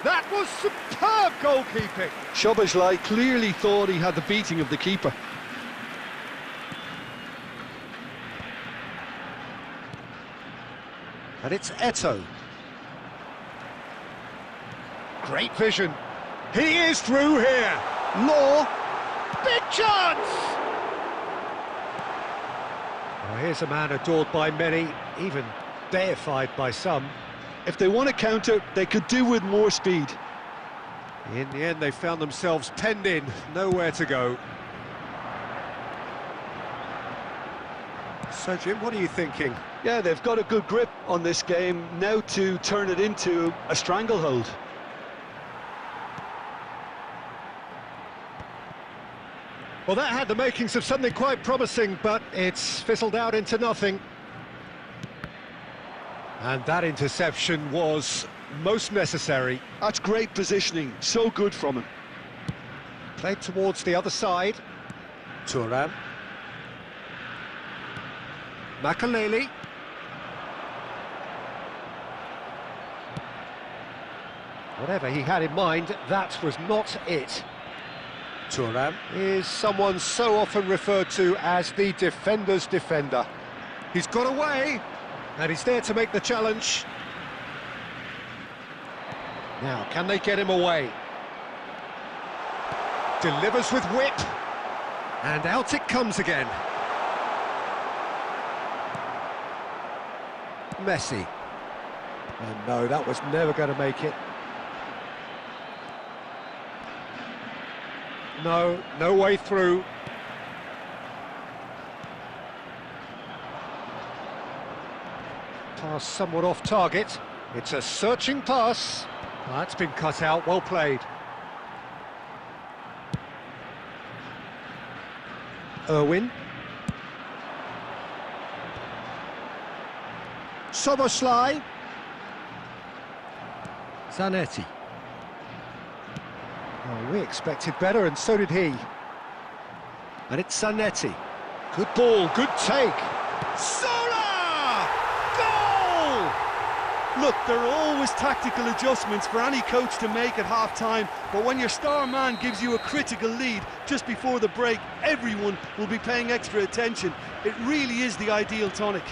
That was superb goalkeeping. Szoboszlai clearly thought he had the beating of the keeper. And it's Eto'o. Great vision. He is through here. Law. Big chance! Oh, here's a man adored by many, even deified by some. If they want to counter, they could do with more speed. In the end, they found themselves penned in, nowhere to go. So, Jim, what are you thinking? Yeah, they've got a good grip on this game, now to turn it into a stranglehold. Well, that had the makings of something quite promising, but it's fizzled out into nothing. And that interception was most necessary. That's great positioning, so good from him. Played towards the other side. Thuram. Makaleli. Whatever he had in mind, that was not it. Thuram. Is someone so often referred to as the defender's defender. He's got away. And he's there to make the challenge. Now, can they get him away? Delivers with whip. And out it comes again. Messi. And no, that was never going to make it. No, no way through. Pass somewhat off target. It's a searching pass. That's been cut out, well played. Irwin. Szoboszlai. Zanetti. Oh, we expected better, and so did he. And it's Zanetti. Good ball, good take. Zola! Look, there are always tactical adjustments for any coach to make at half-time, but when your star man gives you a critical lead just before the break, everyone will be paying extra attention. It really is the ideal tonic.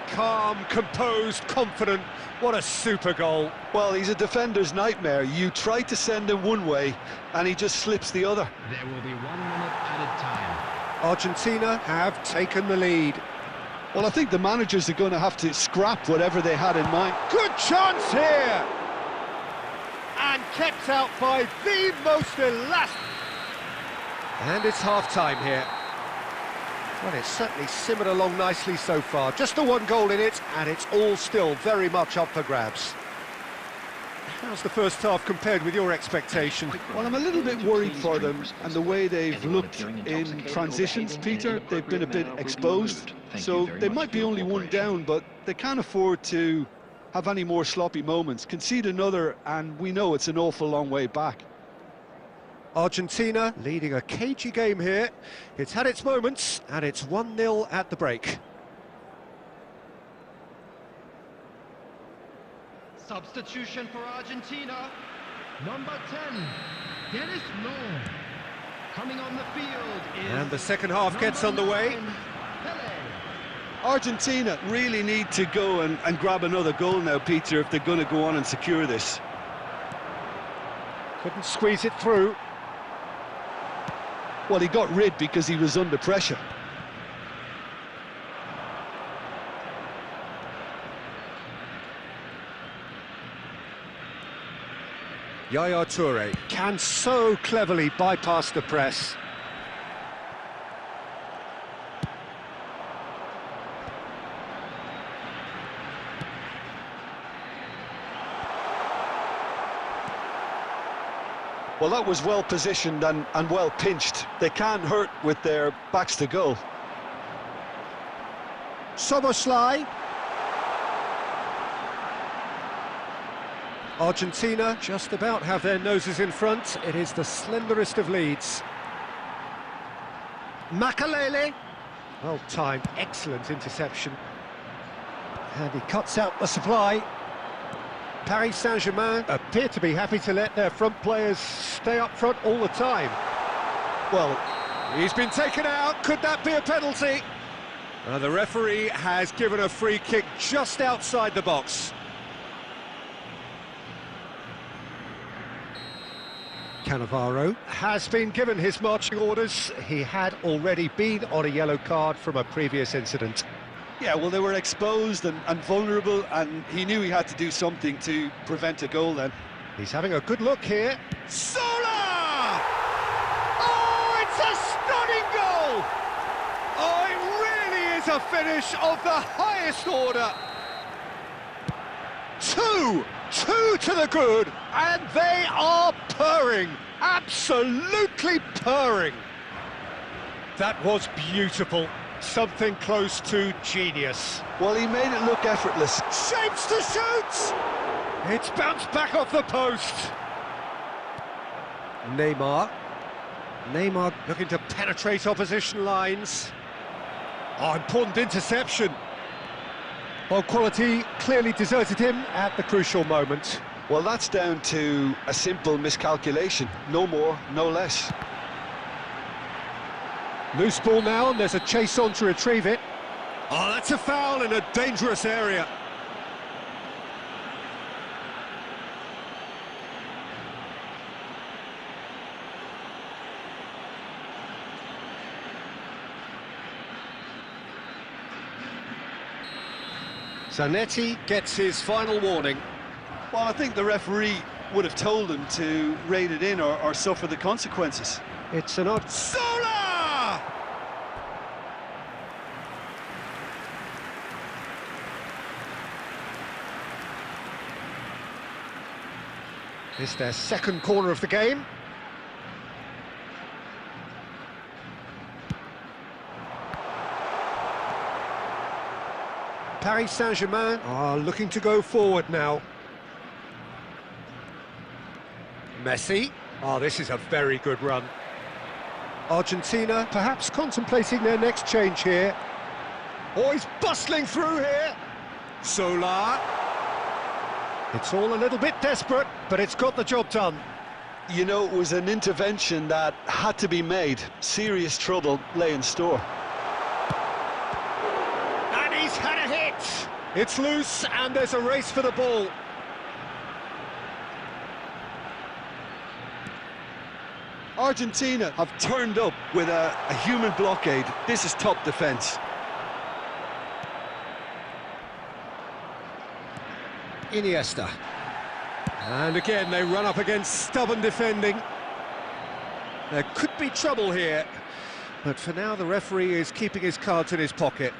Calm, composed, confident. What a super goal. Well, he's a defender's nightmare. You try to send him one way, and he just slips the other. There will be 1 minute added time. Argentina have taken the lead. Well, I think the managers are going to have to scrap whatever they had in mind. Good chance here! And kept out by the most elastic... And it's half-time here. Well, it's certainly simmered along nicely so far. Just the 1 goal in it, and it's all still very much up for grabs. How's the first half compared with your expectation? Well, I'm a little bit worried for them and the way they've looked in transitions, Peter. They've been a bit exposed, so they might be only 1 down, but they can't afford to have any more sloppy moments. Concede another, and we know it's an awful long way back. Argentina leading a cagey game here. It's had its moments, and it's 1-0 at the break. Substitution for Argentina. Number 10, Dennis Law. Coming on the field is... And the second half gets underway. Argentina really need to go and grab another goal now, Peter, if they're going to go on and secure this. Couldn't squeeze it through. Well, he got rid because he was under pressure. Yaya Toure Can so cleverly bypass the press. Well, that was well positioned and well pinched. They can't hurt with their backs to goal. Soboslai. Argentina just about have their noses in front. It is the slenderest of leads. Makalele. Well timed, excellent interception. And he cuts out the supply. Paris Saint-Germain appear to be happy to let their front players stay up front all the time. Well, he's been taken out. Could that be a penalty? The referee has given a free kick just outside the box. Cannavaro has been given his marching orders. He had already been on a yellow card from a previous incident. Yeah, well, they were exposed and vulnerable, and he knew he had to do something to prevent a goal then. He's having a good look here. Sola! Oh, it's a stunning goal! Oh, it really is a finish of the highest order. Two to the good, and they are purring, absolutely purring. That was beautiful. Something close to genius. Well, he made it look effortless. Shapes to shoot! It's bounced back off the post. Neymar looking to penetrate opposition lines. Oh, important interception. Well, quality clearly deserted him at the crucial moment. Well, that's down to a simple miscalculation. No more, no less. Loose ball now, and there's a chase on to retrieve it. Oh, that's a foul in a dangerous area. Zanetti gets his final warning. Well, I think the referee would have told him to rate it in or suffer the consequences. It's an odd... Sola! It's their second corner of the game. Paris Saint-Germain are looking to go forward now. Messi. Oh, this is a very good run. Argentina perhaps contemplating their next change here. Oh, he's bustling through here. Sola. It's all a little bit desperate, but it's got the job done. You know, it was an intervention that had to be made. Serious trouble lay in store. And he's had a hit! It's loose, and there's a race for the ball. Argentina have turned up with a human blockade. This is top defence. Iniesta. And again, they run up against stubborn defending. There could be trouble here, but for now the referee is keeping his cards in his pocket.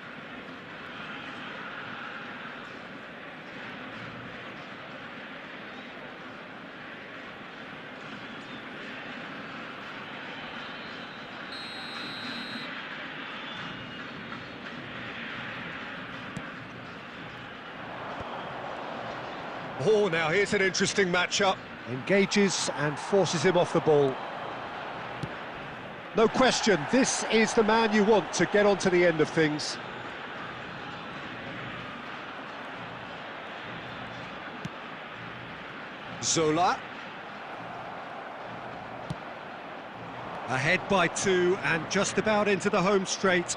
Oh, now here's an interesting matchup. Engages and forces him off the ball. No question, this is the man you want to get onto the end of things. Zola. Ahead by 2 and just about into the home straight.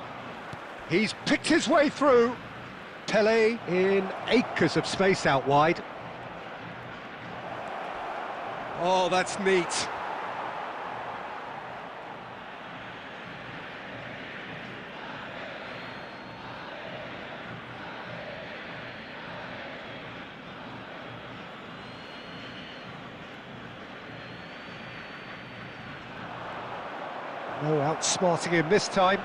He's picked his way through. Pele in acres of space out wide. Oh, that's neat. No outsmarting him this time.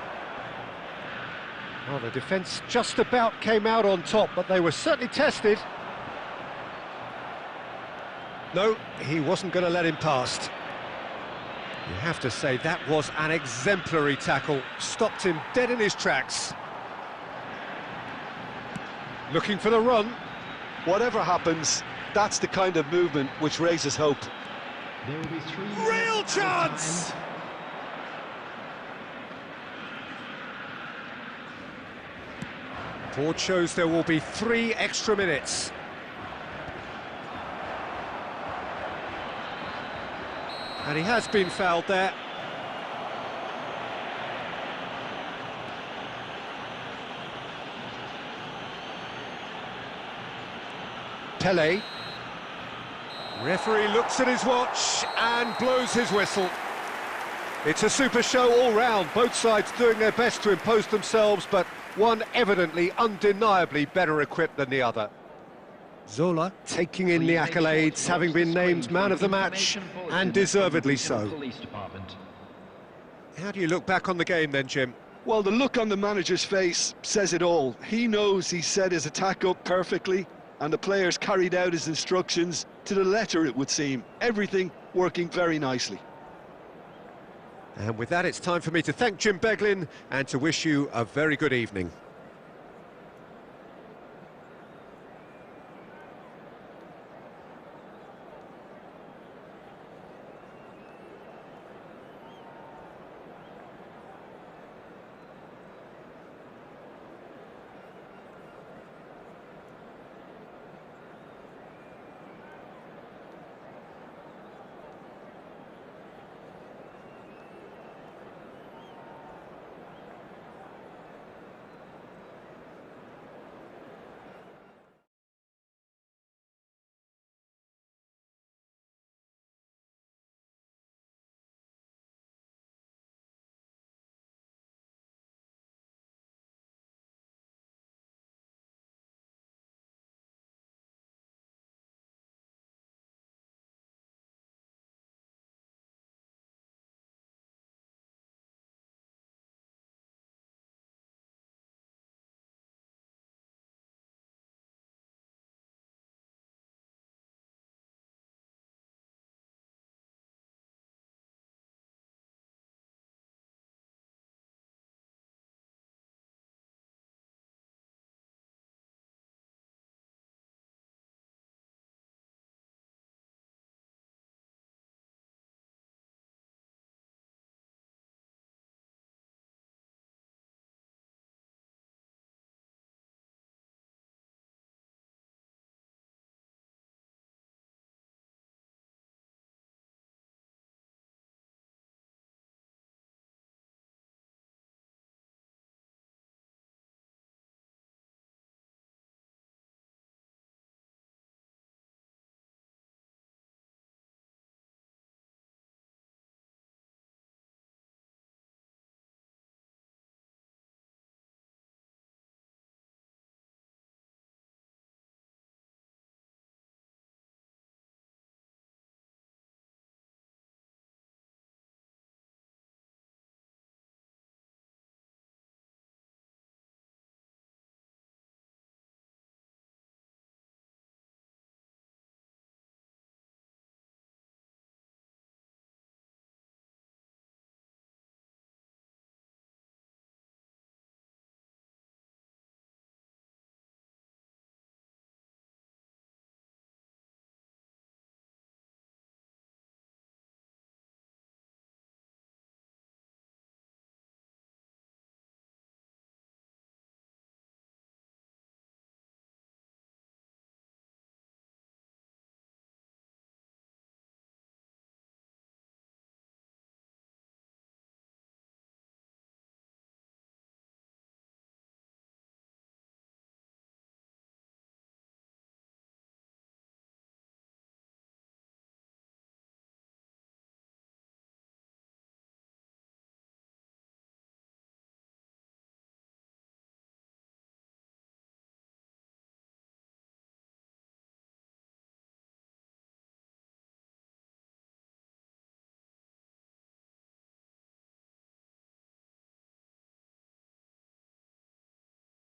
Well, the defence just about came out on top, but they were certainly tested. No, he wasn't going to let him past. You have to say that was an exemplary tackle. Stopped him dead in his tracks. Looking for the run. Whatever happens, that's the kind of movement which raises hope. There will be 3 Real chance! Board shows there will be 3 extra minutes. And he has been fouled there. Pele. Referee looks at his watch and blows his whistle. It's a super show all round, both sides doing their best to impose themselves, but one evidently, undeniably better equipped than the other. Zola taking in the accolades, having been named man of the match, and deservedly so. How do you look back on the game then, Jim? Well, the look on the manager's face says it all. He knows he set his attack up perfectly, and the players carried out his instructions to the letter, it would seem. Everything working very nicely. And with that, it's time for me to thank Jim Beglin and to wish you a very good evening.